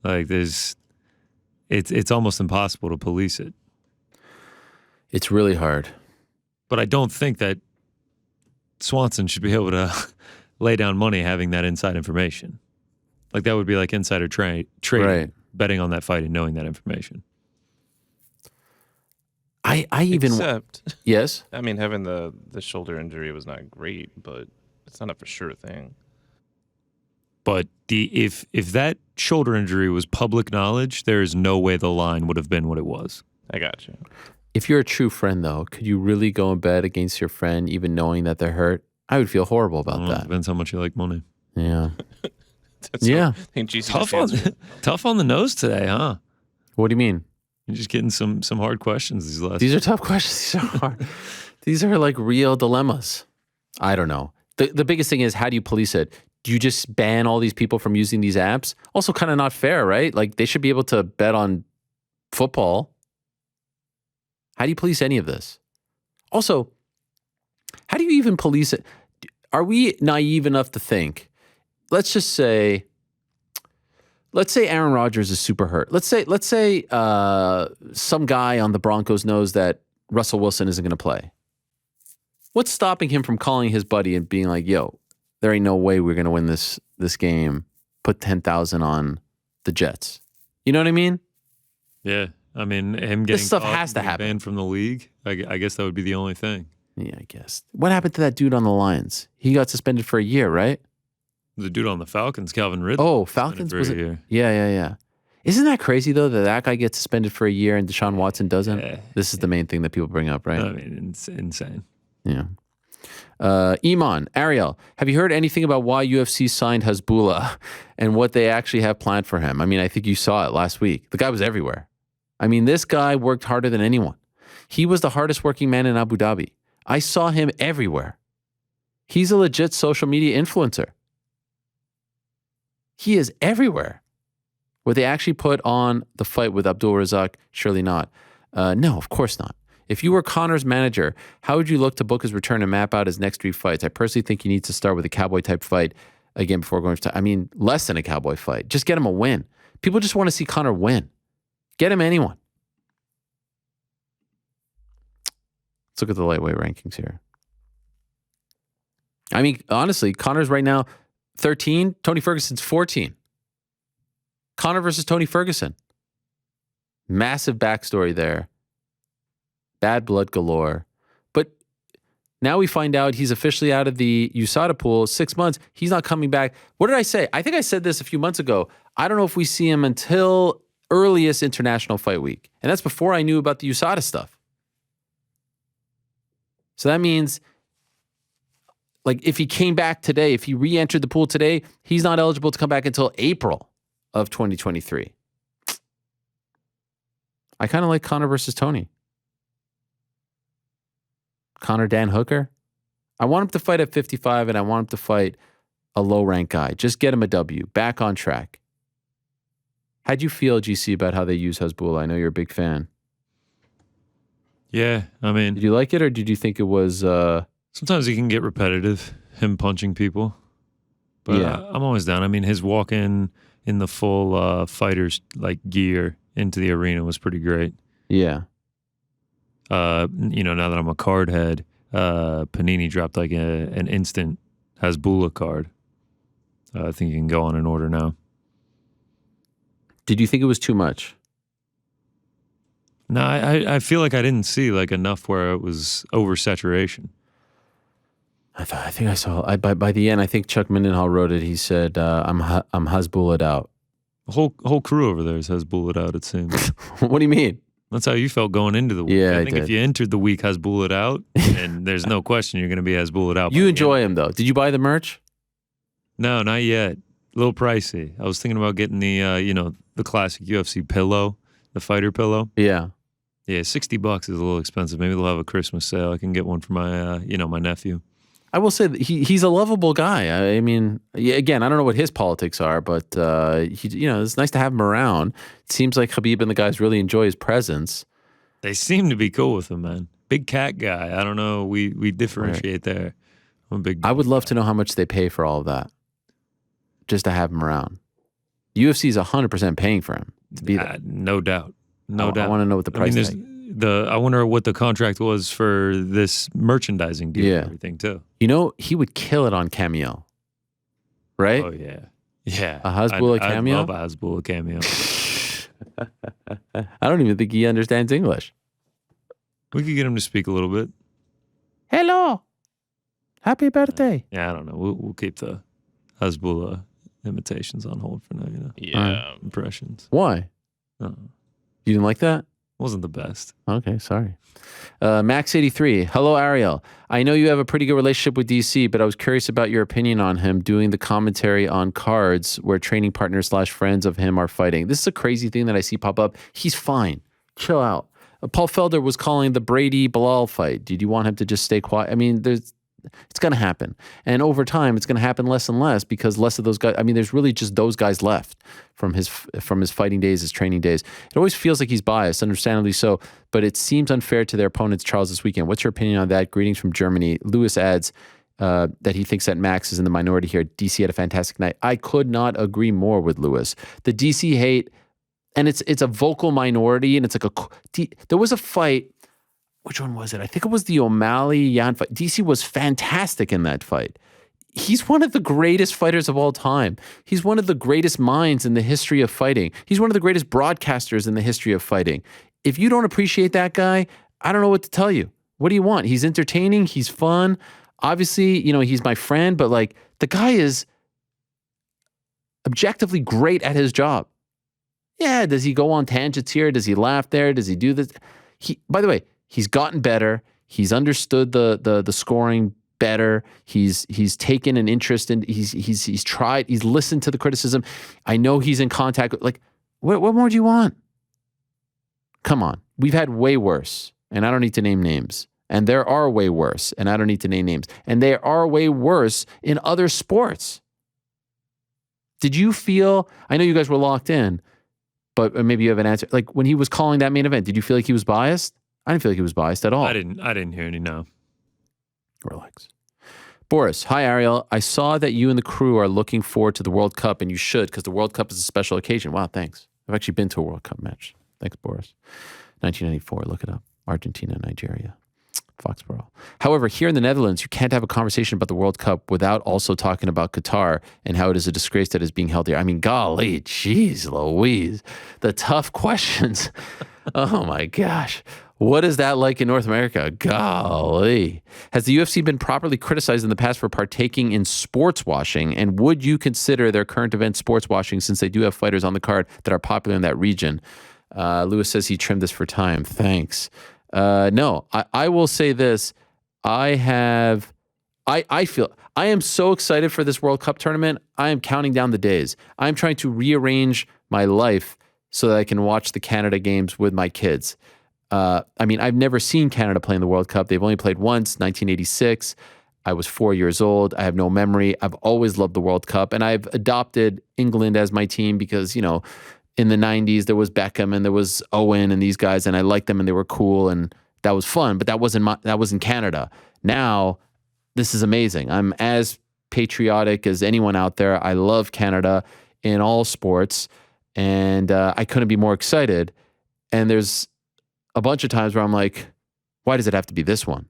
Like, it's almost impossible to police it. It's really hard. But I don't think that Swanson should be able to lay down money having that inside information. Like that would be like insider trading, Right. betting on that fight and knowing that information. I even Except, yes. I mean, having the shoulder injury was not great, but it's not a for sure thing. But if that shoulder injury was public knowledge, there is no way the line would have been what it was. I got you. If you're a true friend, though, could you really go in bed against your friend, even knowing that they're hurt? I would feel horrible about that. Depends how much you like money. Yeah. That's Yeah. I think GC Tough on the nose today, huh? What do you mean? You're just getting some hard questions these last. These are tough questions. These are hard. These are like real dilemmas. I don't know. The biggest thing is, how do you police it? Do you just ban all these people from using these apps? Also kind of not fair, right? Like they should be able to bet on football. How do you police any of this? Also, how do you even police it? Are we naive enough to think, let's say Aaron Rodgers is super hurt. Let's say some guy on the Broncos knows that Russell Wilson isn't going to play. What's stopping him from calling his buddy and being like, yo, there ain't no way we're going to win this game. Put 10,000 on the Jets. You know what I mean? Yeah. I mean, him getting stuff caught has to and being happen. banned from the league. I guess that would be the only thing. Yeah, I guess. What happened to that dude on the Lions? He got suspended for a year, right? The dude on the Falcons, Calvin Ridley. Oh, Falcons? for Was a it? year. Yeah. Isn't that crazy, though, that guy gets suspended for a year and Deshaun Watson doesn't? Yeah. This is the main thing that people bring up, right? I mean, it's insane. Yeah. Iman, Ariel, have you heard anything about why UFC signed Hasbulla and what they actually have planned for him? I mean, I think you saw it last week. The guy was everywhere. I mean, this guy worked harder than anyone. He was the hardest working man in Abu Dhabi. I saw him everywhere. He's a legit social media influencer. He is everywhere. Would they actually put on the fight with Abdul Razak? Surely not. No, of course not. If you were Conor's manager, how would you look to book his return and map out his next 3 fights? I personally think he needs to start with a cowboy type fight again before going to, I mean, less than a cowboy fight. Just get him a win. People just want to see Conor win. Get him anyone. Let's look at the lightweight rankings here. I mean, honestly, Conor's right now 13, Tony Ferguson's 14. Conor versus Tony Ferguson. Massive backstory there. Bad blood galore. But now we find out he's officially out of the USADA pool. 6 months. He's not coming back. What did I say? I think I said this a few months ago. I don't know if we see him until earliest International Fight Week. And that's before I knew about the USADA stuff. So that means, like, if he came back today, if he re-entered the pool today, he's not eligible to come back until April of 2023. I kind of like Conor versus Tony. Conor Dan Hooker. I want him to fight at 55 and I want him to fight a low-ranked guy. Just get him a W. Back on track. How'd you feel, GC, about how they use Hasbulla? I know you're a big fan. Yeah, I mean, Did you like it or did you think it was... sometimes he can get repetitive, him punching people. But Yeah. I'm always down. I mean, his walk in the full fighter's like gear into the arena was pretty great. Yeah. Now that I'm a card head, Panini dropped like an instant Hasbulla card. I think you can go on an order now. Did you think it was too much? No, I feel like I didn't see like enough where it was oversaturation. I think I saw. By the end, I think Chuck Mindenhall wrote it. He said, "I'm Hasbulla'd out." The whole crew over there says bullet out, it seems. What do you mean? That's how you felt going into the week. Yeah, I I think did. if you entered the week has bullet out, and there's no question you're going to be has bullet out. You enjoy him though. Did you buy the merch? No, not yet. A little pricey. I was thinking about getting the the classic UFC pillow, the fighter pillow. Yeah. Yeah, $60 is a little expensive. Maybe they'll have a Christmas sale. I can get one for my my nephew. I will say that he's a lovable guy. I mean, again, I don't know what his politics are, but it's nice to have him around. It seems like Khabib and the guys really enjoy his presence. They seem to be cool with him, man. Big cat guy. I don't know. We differentiate there. I'm a big. I would love to know how much they pay for all of that, just to have him around. UFC is 100% paying for him to be there. No doubt. No doubt. I want to know what the price tag. I wonder what the contract was for this merchandising deal Yeah. and everything too. You know, he would kill it on cameo, right? Oh yeah, yeah. A Hasbulla cameo? I love a Hasbulla cameo. I don't even think he understands English. We could get him to speak a little bit. Hello. Happy birthday. Yeah, I don't know. We'll keep the Hasbulla imitations on hold for now. You know, Yeah. impressions. Why? Uh, You didn't like that? wasn't the best. Okay, sorry. Max83, hello, Ariel. I know you have a pretty good relationship with DC, but I was curious about your opinion on him doing the commentary on cards where training partners / friends of him are fighting. This is a crazy thing that I see pop up. He's fine. Chill out. Paul Felder was calling the Brady-Bilal fight. Did you want him to just stay quiet? I mean, it's going to happen. And over time, it's going to happen less and less because less of those guys, I mean, there's really just those guys left from his fighting days, his training days. It always feels like he's biased, understandably so, but it seems unfair to their opponents, Charles, this weekend. What's your opinion on that? Greetings from Germany. Lewis adds that he thinks that Max is in the minority here. DC had a fantastic night. I could not agree more with Lewis. The DC hate, and it's a vocal minority, and it's like there was a fight. Which one was it? I think it was the O'Malley-Yan fight. DC was fantastic in that fight. He's one of the greatest fighters of all time. He's one of the greatest minds in the history of fighting. He's one of the greatest broadcasters in the history of fighting. If you don't appreciate that guy, I don't know what to tell you. What do you want? He's entertaining. He's fun. Obviously, you know, he's my friend, but like the guy is objectively great at his job. Yeah, does he go on tangents here? Does he laugh there? Does he do this? By the way, he's gotten better. He's understood the scoring better. He's taken an interest in. He's tried. He's listened to the criticism. I know he's in contact. Like, what more do you want? Come on, we've had way worse, and I don't need to name names. And there are way worse, and I don't need to name names. And there are way worse in other sports. Did you feel? I know you guys were locked in, but maybe you have an answer. Like when he was calling that main event, did you feel like he was biased? I didn't feel like he was biased at all. I didn't hear any. No. Relax. Boris, hi Ariel. I saw that you and the crew are looking forward to the World Cup, and you should because the World Cup is a special occasion. Wow, thanks. I've actually been to a World Cup match. Thanks, Boris. 1994, look it up. Argentina, Nigeria, Foxborough. However, here in the Netherlands, you can't have a conversation about the World Cup without also talking about Qatar and how it is a disgrace that is being held here. I mean, golly, geez, Louise, the tough questions. Oh my gosh. What is that like in North America? Golly. Has the UFC been properly criticized in the past for partaking in sports washing? And would you consider their current event sports washing since they do have fighters on the card that are popular in that region? Lewis says he trimmed this for time. Thanks. No, I will say this. I feel I am so excited for this World Cup tournament. I am counting down the days. I'm trying to rearrange my life so that I can watch the Canada games with my kids. I mean, I've never seen Canada play in the World Cup. They've only played once, 1986. I was 4 years old. I have no memory. I've always loved the World Cup. And I've adopted England as my team because, you know, in the 90s, there was Beckham and there was Owen and these guys, and I liked them and they were cool and that was fun, but that wasn't Canada. Now, this is amazing. I'm as patriotic as anyone out there. I love Canada in all sports, and I couldn't be more excited. And there's a bunch of times where I'm like, why does it have to be this one?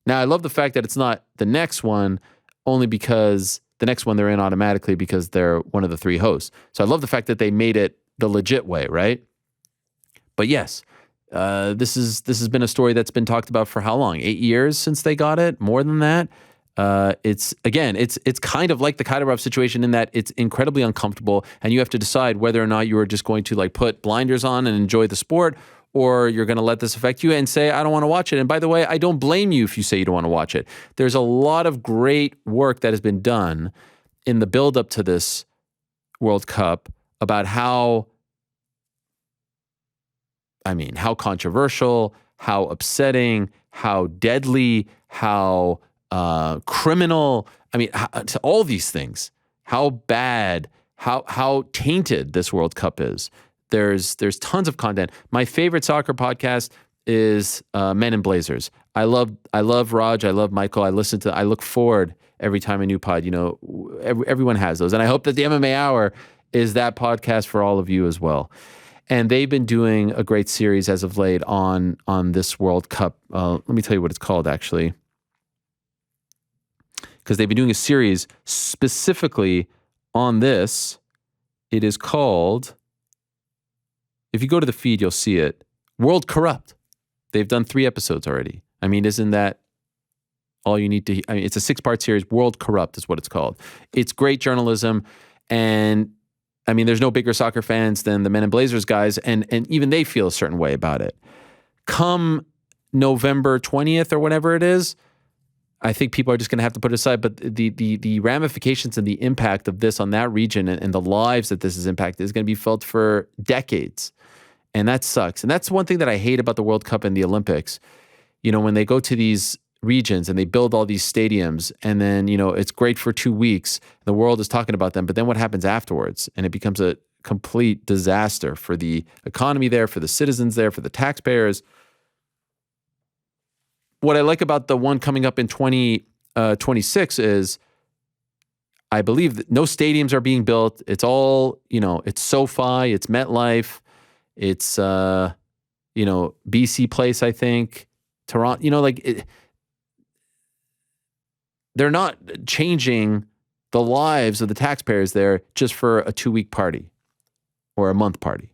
Now, I love the fact that it's not the next one, only because the next one they're in automatically because they're one of the three hosts. So I love the fact that they made it the legit way, right? But yes, this has been a story that's been talked about for how long? 8 years since they got it? More than that? It's kind of like the Kadyrov situation in that it's incredibly uncomfortable, and you have to decide whether or not you are just going to like put blinders on and enjoy the sport, or you're going to let this affect you and say, I don't want to watch it. And by the way, I don't blame you if you say you don't want to watch it. There's a lot of great work that has been done in the build-up to this World Cup about how controversial, how upsetting, how deadly, how criminal, to all these things, how bad, how tainted this World Cup is. There's tons of content. My favorite soccer podcast is Men in Blazers. I love Raj. I love Michael. I look forward every time a new pod. You know, everyone has those, and I hope that the MMA Hour is that podcast for all of you as well. And they've been doing a great series as of late on this World Cup. Let me tell you what it's called, actually. Because they've been doing a series specifically on this. It is called, if you go to the feed, you'll see it, World Corrupt. They've done 3 episodes already. I mean, isn't that all you need to, I mean, it's a 6-part series. World Corrupt is what it's called. It's great journalism. And I mean, there's no bigger soccer fans than the Men in Blazers guys, and even they feel a certain way about it. Come November 20th or whatever it is, I think people are just going to have to put it aside. But the ramifications and the impact of this on that region and the lives that this has impacted is going to be felt for decades. And that sucks. And that's one thing that I hate about the World Cup and the Olympics. You know, when they go to these regions and they build all these stadiums, and then, you know, it's great for 2 weeks. The world is talking about them, but then what happens afterwards? And it becomes a complete disaster for the economy there, for the citizens there, for the taxpayers. What I like about the one coming up in 2026 is I believe that no stadiums are being built. It's all, you know, it's SoFi, it's MetLife, it's, you know, BC Place, I think, Toronto, you know, like they're not changing the lives of the taxpayers there just for a 2-week party or a month party.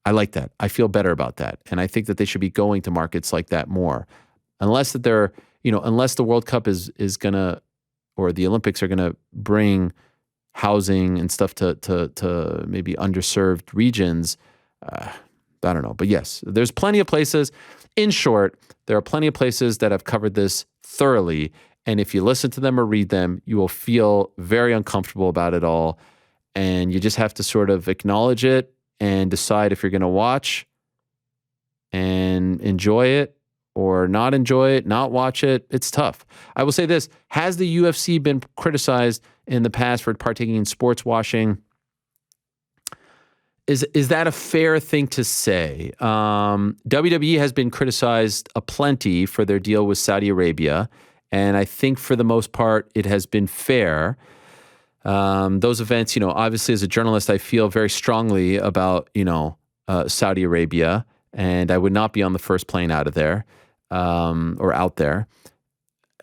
I like that. I feel better about that. And I think that they should be going to markets like that more. Unless that they're, you know, unless the World Cup is gonna, or the Olympics are gonna bring housing and stuff to maybe underserved regions. I don't know. But yes, there's plenty of places. In short, there are plenty of places that have covered this thoroughly. And if you listen to them or read them, you will feel very uncomfortable about it all. And you just have to sort of acknowledge it and decide if you're going to watch and enjoy it or not enjoy it, not watch it. It's tough. I will say this. Has the UFC been criticized in the past for partaking in sports washing? Is that a fair thing to say? WWE has been criticized aplenty for their deal with Saudi Arabia. And I think for the most part, it has been fair. Those events, you know, obviously as a journalist, I feel very strongly about, you know, Saudi Arabia, and I would not be on the first plane out of there or out there.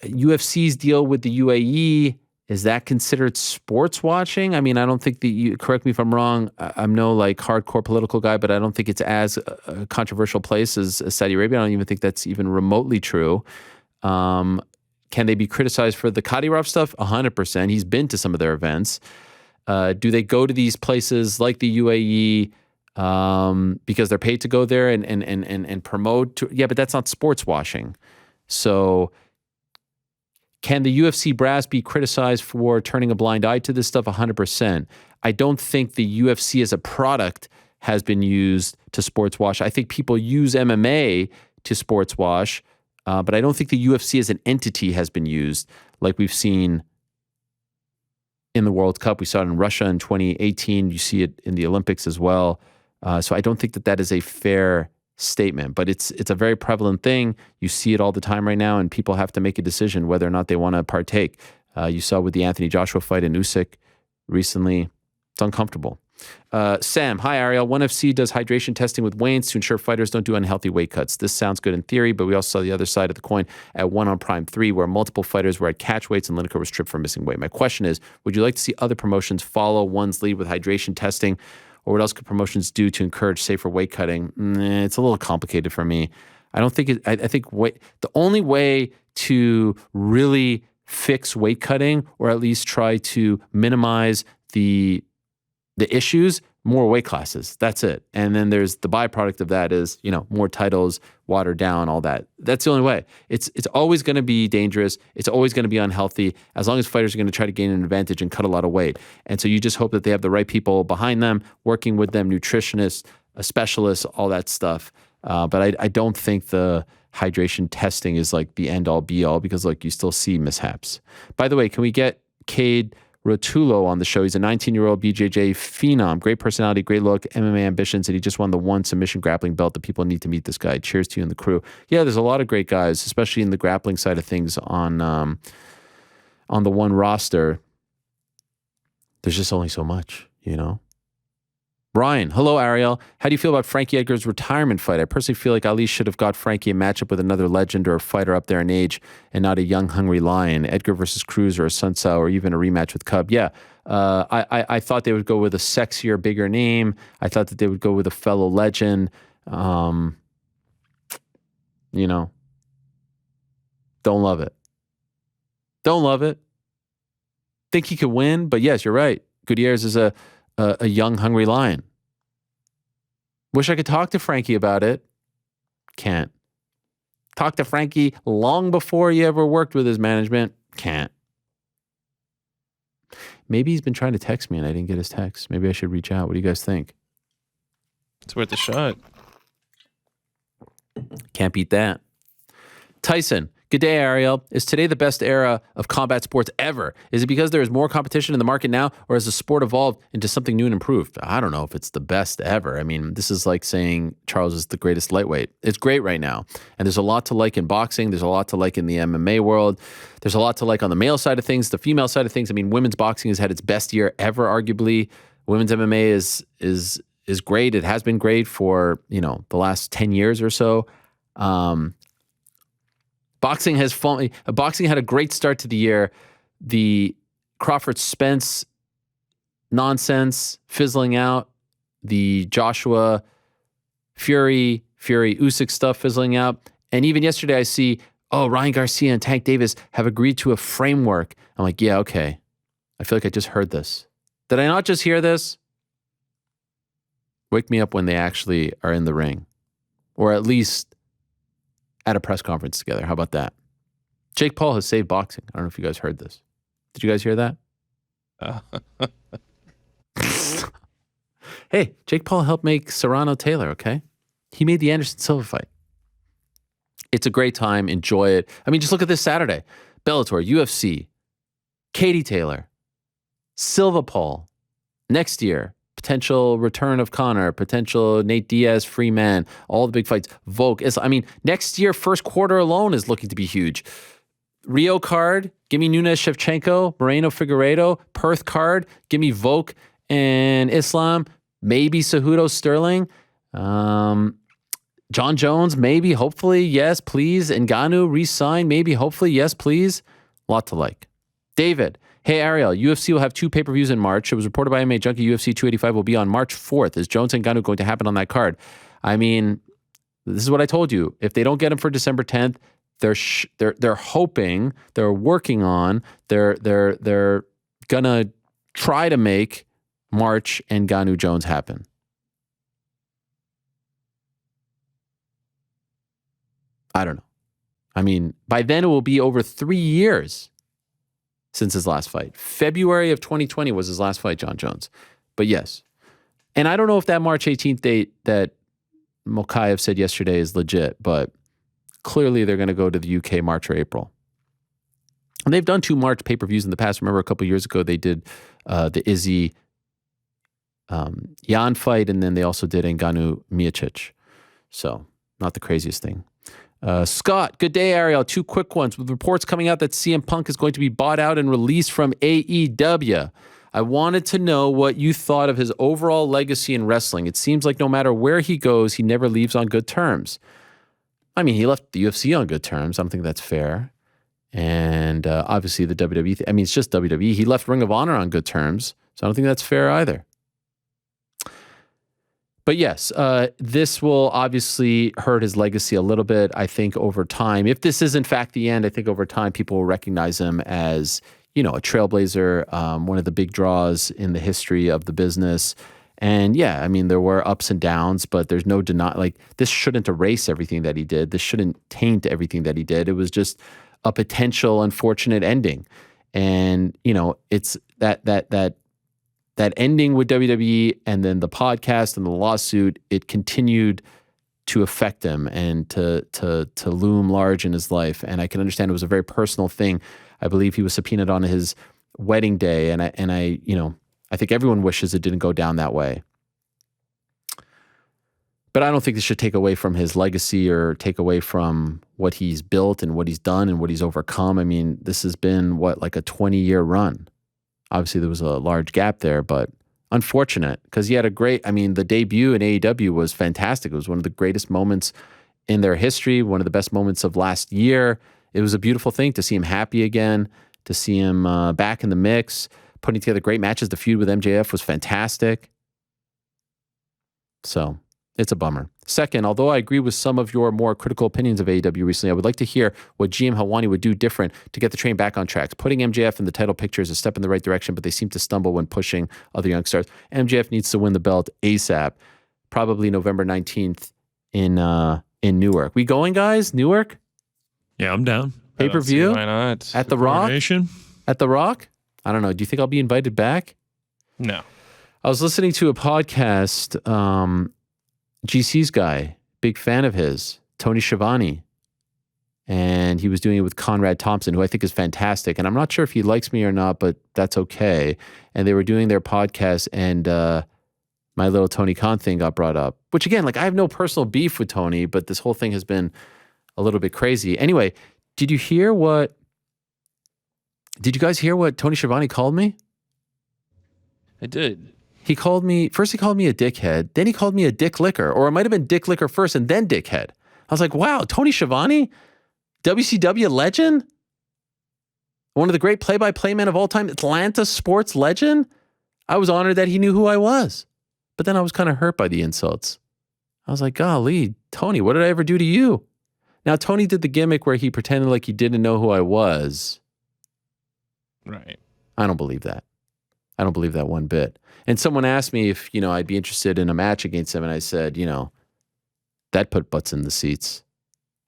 UFC's deal with the UAE, is that considered sports watching? I mean, I don't think correct me if I'm wrong, I'm no like hardcore political guy, but I don't think it's as a controversial place as Saudi Arabia. I don't even think that's even remotely true. Can they be criticized for the Kadyrov stuff? 100%. He's been to some of their events. Do they go to these places like the UAE because they're paid to go there and promote? Yeah, but that's not sports washing. So can the UFC brass be criticized for turning a blind eye to this stuff? 100%. I don't think the UFC as a product has been used to sports wash. I think people use MMA to sports wash. But I don't think the UFC as an entity has been used like we've seen in the World Cup. We saw it in Russia in 2018. You see it in the Olympics as well. So I don't think that is a fair statement. But it's a very prevalent thing. You see it all the time right now, and people have to make a decision whether or not they want to partake. You saw with the Anthony Joshua fight in Usyk recently. It's uncomfortable. Sam, hi Ariel. ONE FC does hydration testing with weigh-ins to ensure fighters don't do unhealthy weight cuts. This sounds good in theory, but we also saw the other side of the coin at ONE on Prime 3, where multiple fighters were at catch weights and Lineker was stripped for missing weight. My question is, would you like to see other promotions follow ONE's lead with hydration testing, or what else could promotions do to encourage safer weight cutting? It's a little complicated for me. I don't think I think the only way to really fix weight cutting, or at least try to minimize the issues, more weight classes. That's it. And then there's the byproduct of that is, you know, more titles, watered down, all that. That's the only way. It's always going to be dangerous. It's always going to be unhealthy as long as fighters are going to try to gain an advantage and cut a lot of weight. And so you just hope that they have the right people behind them, working with them, nutritionists, specialists, all that stuff. But I don't think the hydration testing is like the end all be all, because like you still see mishaps. By the way, can we get Cade Rotullo on the show? He's a 19-year-old BJJ phenom, great personality, great look, MMA ambitions, and he just won the one submission grappling belt. The people need to meet this guy. Cheers to you and the crew. Yeah, there's a lot of great guys, especially in the grappling side of things on the one roster. There's just only so much, you know? Ryan, hello, Ariel. How do you feel about Frankie Edgar's retirement fight? I personally feel like Ali should have got Frankie a matchup with another legend or a fighter up there in age and not a young, hungry lion. Edgar versus Cruz or a Sun Tzu or even a rematch with Cub. Yeah, I thought they would go with a sexier, bigger name. I thought that they would go with a fellow legend. You know, don't love it. Don't love it. Think he could win, but yes, you're right. Gutierrez is a young, hungry lion. Wish I could talk to Frankie about it. Can't. Talk to Frankie long before he ever worked with his management. Can't. Maybe he's been trying to text me and I didn't get his text. Maybe I should reach out. What do you guys think? It's worth a shot. Can't beat that. Tyson. Good day, Ariel. Is today the best era of combat sports ever? Is it because there is more competition in the market now, or has the sport evolved into something new and improved? I don't know if it's the best ever. I mean, this is like saying Charles is the greatest lightweight. It's great right now. And there's a lot to like in boxing. There's a lot to like in the MMA world. There's a lot to like on the male side of things, the female side of things. I mean, women's boxing has had its best year ever, arguably. Women's MMA is great. It has been great for, the last 10 years or so. Boxing had a great start to the year. The Crawford Spence nonsense fizzling out. The Joshua Fury Usyk stuff fizzling out. And even yesterday I see, Ryan Garcia and Tank Davis have agreed to a framework. I'm like, yeah, okay. I feel like I just heard this. Did I not just hear this? Wake me up when they actually are in the ring. Or at least at a press conference together. How about that? Jake Paul has saved boxing. I don't know if you guys heard this. Did you guys hear that? Hey, Jake Paul helped make Serrano Taylor, okay? He made the Anderson Silva fight. It's a great time. Enjoy it. I mean, just look at this Saturday. Bellator, UFC, Katie Taylor, Silva Paul. Next year, potential return of Conor, potential Nate Diaz, free man, all the big fights. Volk. Next year, first quarter alone is looking to be huge. Rio card, give me Nunes Shevchenko, Moreno Figueiredo. Perth card, give me Volk and Islam. Maybe Cejudo Sterling. John Jones, maybe, hopefully, yes, please. Ngannou, re-sign, maybe, hopefully, yes, please. Lot to like. David. Hey, Ariel, UFC will have 2 pay-per-views in March. It was reported by MMA Junkie UFC 285 will be on March 4th. Is Jones and Ngannou going to happen on that card? I mean, this is what I told you. If they don't get him for December 10th, they're hoping, they're working on, they're gonna try to make March and Ngannou Jones happen. I don't know. I mean, by then it will be over 3 years since his last fight. February of 2020 was his last fight, John Jones. But yes. And I don't know if that March 18th date that Makhachev said yesterday is legit, but clearly they're going to go to the UK March or April. And they've done 2 March pay-per-views in the past. Remember a couple of years ago they did the Izzy Jan fight, and then they also did Ngannou Miocic. So not the craziest thing. Scott, good day, Ariel. 2 quick ones. With reports coming out that CM Punk is going to be bought out and released from AEW, I wanted to know what you thought of his overall legacy in wrestling. It seems like no matter where he goes, he never leaves on good terms. I mean, he left the UFC on good terms. I don't think that's fair. And obviously the WWE, it's just WWE. He left Ring of Honor on good terms. So I don't think that's fair either. But yes, this will obviously hurt his legacy a little bit. I think over time, if this is in fact the end, I think over time people will recognize him as, a trailblazer, one of the big draws in the history of the business. And yeah, there were ups and downs, but there's no deny. This shouldn't erase everything that he did. This shouldn't taint everything that he did. It was just a potential unfortunate ending. And, it's that ending with WWE and then the podcast and the lawsuit, it continued to affect him and to loom large in his life. And I can understand it was a very personal thing. I believe he was subpoenaed on his wedding day. And I think everyone wishes it didn't go down that way. But I don't think this should take away from his legacy or take away from what he's built and what he's done and what he's overcome. This has been a 20-year run. Obviously, there was a large gap there, but Unfortunate, because he had a great, I mean, the debut in AEW was fantastic. It was one of the greatest moments in their history, one of the best moments of last year. It was a beautiful thing to see him happy again, to see him back in the mix, putting together great matches. The feud with MJF was fantastic. So it's a bummer. Second, although I agree with some of your more critical opinions of AEW recently, I would like to hear what GM Helwani would do different to get the train back on tracks. Putting MJF in the title picture is a step in the right direction, but they seem to stumble when pushing other young stars. MJF needs to win the belt ASAP, probably November 19th in Newark. We going, guys? Newark? Yeah, I'm down. Pay-per-view? Why not? At the Rock? Coronation? At the Rock? I don't know. Do you think I'll be invited back? No. I was listening to a podcast, GC's guy, big fan of his, Tony Schiavone. And he was doing it with Conrad Thompson, who I think is fantastic. And I'm not sure if he likes me or not, but that's okay. And they were doing their podcast, and my little Tony Khan thing got brought up. Which again, like, I have no personal beef with Tony, but this whole thing has been a little bit crazy. Anyway, did you guys hear what Tony Schiavone called me? I did. He called me a dickhead, then he called me a dick licker, or it might have been dick licker first and then dickhead. I was like, wow, Tony Schiavone, WCW legend, one of the great play-by-play men of all time, Atlanta sports legend. I was honored that he knew who I was, but then I was kind of hurt by the insults. I was like, golly, Tony, what did I ever do to you? Now, Tony did the gimmick where he pretended like he didn't know who I was. Right. I don't believe that. I don't believe that one bit. And someone asked me if, I'd be interested in a match against him. And I said, that put butts in the seats.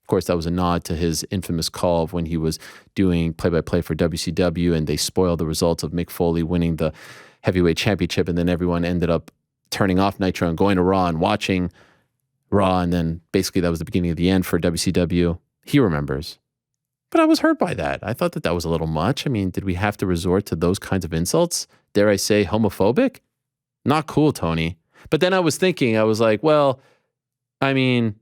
Of course, that was a nod to his infamous call of when he was doing play-by-play for WCW and they spoiled the results of Mick Foley winning the heavyweight championship. And then everyone ended up turning off Nitro and going to Raw and watching Raw. And then basically that was the beginning of the end for WCW. He remembers. But I was hurt by that. I thought that was a little much. I mean, did we have to resort to those kinds of insults? Dare I say homophobic? Not cool, Tony. But then I was thinking, I was like, well, I mean,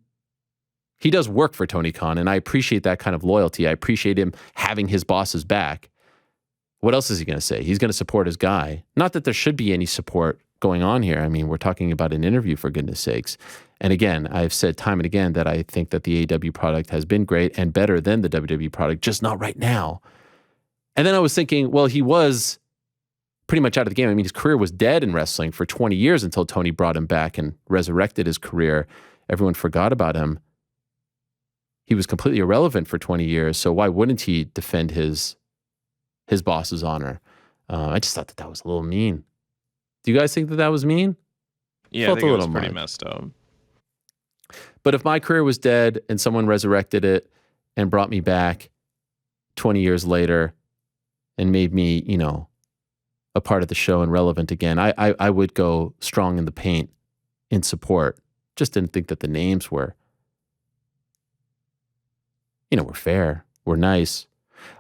he does work for Tony Khan, and I appreciate that kind of loyalty. I appreciate him having his boss's back. What else is he going to say? He's going to support his guy. Not that there should be any support going on here. I mean, we're talking about an interview, for goodness sakes. And again, I've said time and again that I think that the AEW product has been great and better than the WWE product, just not right now. And then I was thinking, well, he was pretty much out of the game. I mean, his career was dead in wrestling for 20 years until Tony brought him back and resurrected his career. Everyone forgot about him. He was completely irrelevant for 20 years. So why wouldn't he defend his boss's honor? I just thought that was a little mean. Do you guys think that was mean? Yeah, I think it was pretty messed up. But if my career was dead and someone resurrected it and brought me back 20 years later and made me, a part of the show and relevant again, I would go strong in the paint in support. Just didn't think that the names were, were fair, were nice.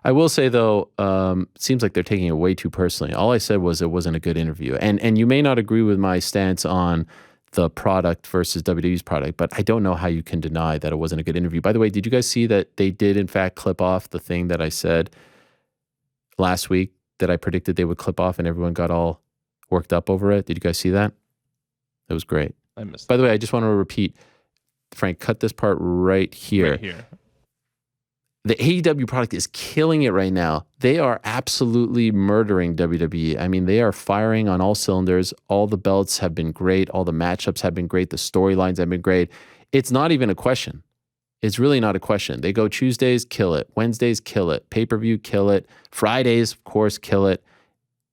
I will say, though, it seems like they're taking it way too personally. All I said was it wasn't a good interview. And you may not agree with my stance on the product versus WWE's product, but I don't know how you can deny that it wasn't a good interview. By the way, did you guys see that they did, in fact, clip off the thing that I said last week that I predicted they would clip off and everyone got all worked up over it? Did you guys see that? It was great. I missed By the way, I just want to repeat, Frank, cut this part right here. Right here. The AEW product is killing it right now. They are absolutely murdering WWE. I mean, they are firing on all cylinders. All the belts have been great. All the matchups have been great. The storylines have been great. It's not even a question. It's really not a question. They go Tuesdays, kill it. Wednesdays, kill it. Pay-per-view, kill it. Fridays, of course, kill it.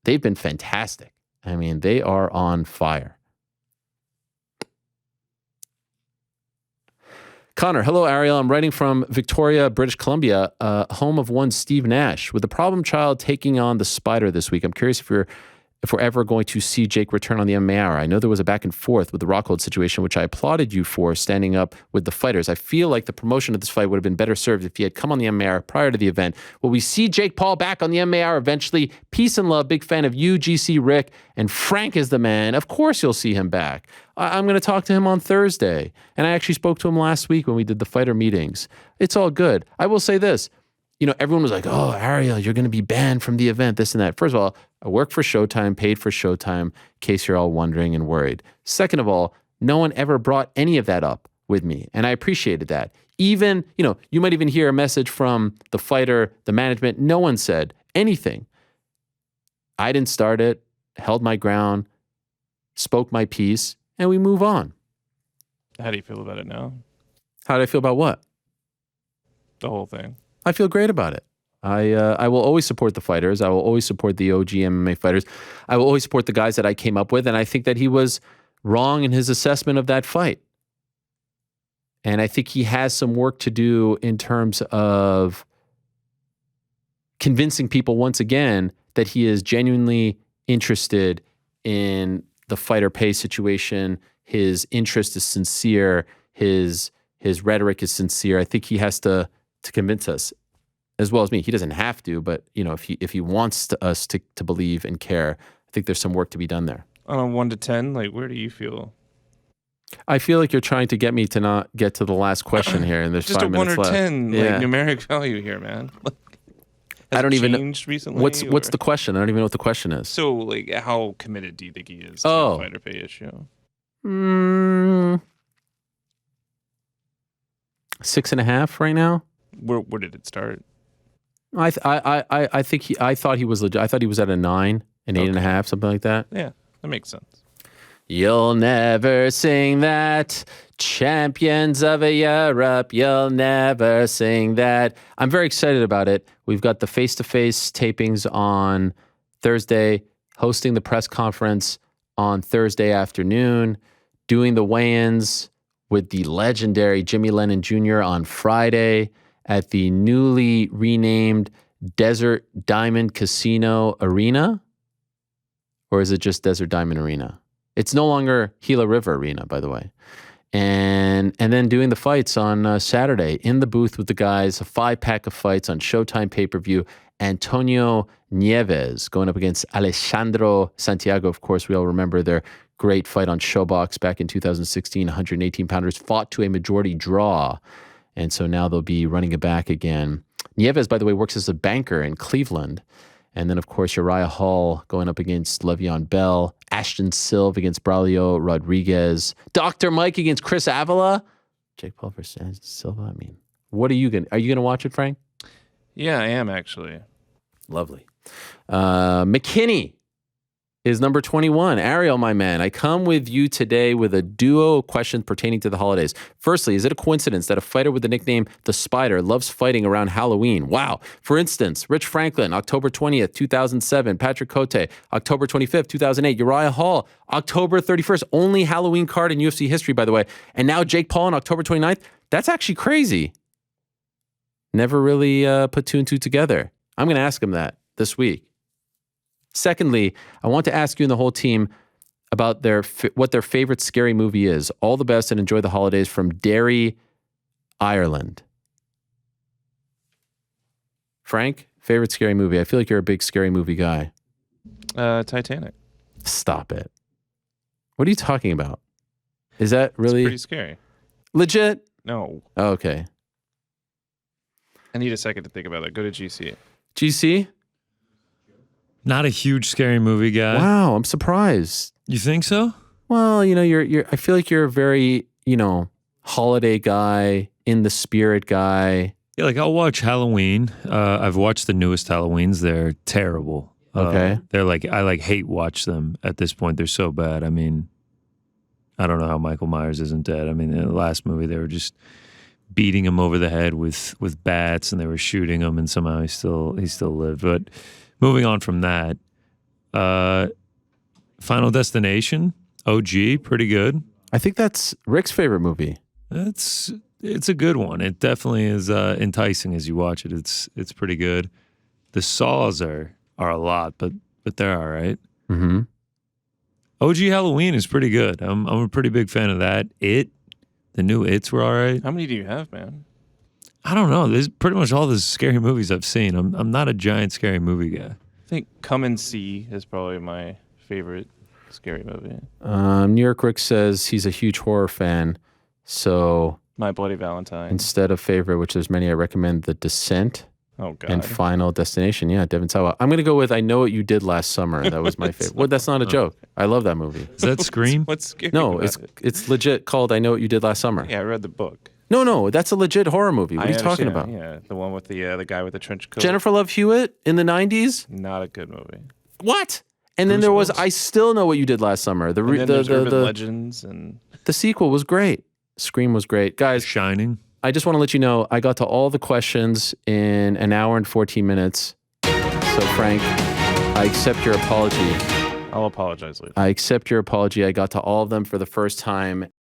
They've been fantastic. I mean, they are on fire. Connor, hello, Ariel. I'm writing from Victoria, British Columbia, home of one Steve Nash. With the problem child taking on the Spider this week, I'm curious if we're ever going to see Jake return on the MMA Hour. I know there was a back and forth with the Rockhold situation, which I applauded you for standing up with the fighters. I feel like the promotion of this fight would have been better served if he had come on the MMA Hour prior to the event. Will we see Jake Paul back on the MMA Hour eventually? Peace and love. Big fan of you, GC, Rick, and Frank is the man. Of course you'll see him back. I'm going to talk to him on Thursday. And I actually spoke to him last week when we did the fighter meetings. It's all good. I will say this. everyone was like, oh, Ariel, you're going to be banned from the event, this and that. First of all, I work for Showtime, paid for Showtime, in case you're all wondering and worried. Second of all, no one ever brought any of that up with me, and I appreciated that. Even, you might even hear a message from the fighter, the management. No one said anything. I didn't start it, held my ground, spoke my piece, and we move on. How do you feel about it now? How do I feel about what? The whole thing. I feel great about it. I will always support the fighters. I will always support the OG MMA fighters. I will always support the guys that I came up with, and I think that he was wrong in his assessment of that fight. And I think he has some work to do in terms of convincing people once again that he is genuinely interested in the fighter pay situation. His interest is sincere. His rhetoric is sincere. I think he has to convince us, as well as me. He doesn't have to, but if he wants us to believe and care, I think there's some work to be done there. On a 1 to 10, like where do you feel? I feel like you're trying to get me to not get to the last question here, and there's Just 5 a 1 minutes or left. 10, like numeric value here, man. I don't even know. Recently, What's the question? I don't even know what the question is. So, like, how committed do you think he is to the fighter pay issue? 6.5 right now. Where did it start? I thought he was legit. I thought he was at a 9, an 8.5, something like that. Yeah, that makes sense. You'll never sing that, champions of Europe. You'll never sing that. I'm very excited about it. We've got the face-to-face tapings on Thursday, hosting the press conference on Thursday afternoon, doing the weigh-ins with the legendary Jimmy Lennon Jr. on Friday at the newly renamed Desert Diamond Casino Arena. Or is it just Desert Diamond Arena? It's no longer Gila River Arena, by the way. And then doing the fights on Saturday in the booth with the guys, a 5-pack of fights on Showtime pay-per-view. Antonio Nieves going up against Alessandro Santiago. Of course, we all remember their great fight on Showbox back in 2016. 118-pounders fought to a majority draw. And so now they'll be running it back again. Nieves, by the way, works as a banker in Cleveland. And then, of course, Uriah Hall going up against Le'Veon Bell. Ashton Silva against Braulio Rodriguez. Dr. Mike against Chris Avila. Jake Paul versus Silva. I mean, are you going to watch it, Frank? Yeah, I am actually. Lovely. McKinney is number 21. Ariel, my man, I come with you today with a duo of questions pertaining to the holidays. Firstly, is it a coincidence that a fighter with the nickname The Spider loves fighting around Halloween? Wow. For instance, Rich Franklin, October 20th, 2007. Patrick Cote, October 25th, 2008. Uriah Hall, October 31st. Only Halloween card in UFC history, by the way. And now Jake Paul on October 29th. That's actually crazy. Never really put 2 and 2 together. I'm going to ask him that this week. Secondly, I want to ask you and the whole team about what their favorite scary movie is. All the best and enjoy the holidays from Derry, Ireland. Frank, favorite scary movie? I feel like you're a big scary movie guy. Titanic. Stop it. What are you talking about? Is that really... It's pretty scary. Legit? No. Oh, okay. I need a second to think about it. Go to GC. GC? Not a huge scary movie guy. Wow, I'm surprised. You think so? Well, you're I feel like you're a very, holiday guy, in the spirit guy. Yeah, like I'll watch Halloween. I've watched the newest Halloweens. They're terrible. Okay. They're like, I hate watch them at this point. They're so bad. I mean, I don't know how Michael Myers isn't dead. I mean, in the last movie, they were just beating him over the head with bats and they were shooting him and somehow he still lived. But moving on from that, Final Destination, OG, pretty good. I think that's Rick's favorite movie. It's a good one. It definitely is enticing as you watch it. It's pretty good. The Saws are a lot, but they're all right. Mm-hmm. OG Halloween is pretty good. I'm a pretty big fan of that. The new It's were all right. How many do you have, man? I don't know. There's pretty much all the scary movies I've seen. I'm not a giant scary movie guy. I think Come and See is probably my favorite scary movie. New York Rick says he's a huge horror fan, so My Bloody Valentine. instead of favorite, which there's many, I recommend The Descent. Oh God. and Final Destination. Yeah, Devon Sawa. I'm going to go with I Know What You Did Last Summer. That was my favorite. Well, that's not a joke. I love that movie. Is that Scream? What's scary? No, about it? it's legit called I Know What You Did Last Summer. Yeah, I read the book. No, that's a legit horror movie. What are you talking about? Yeah, the one with the guy with the trench coat. Jennifer Love Hewitt in the 90s? Not a good movie. What? And then there was I Still Know What You Did Last Summer. And then there's Urban Legends and the sequel was great. Scream was great. Guys, Shining. I just want to let you know I got to all the questions in an hour and 14 minutes. So Frank, I accept your apology. I'll apologize later. I accept your apology. I got to all of them for the first time.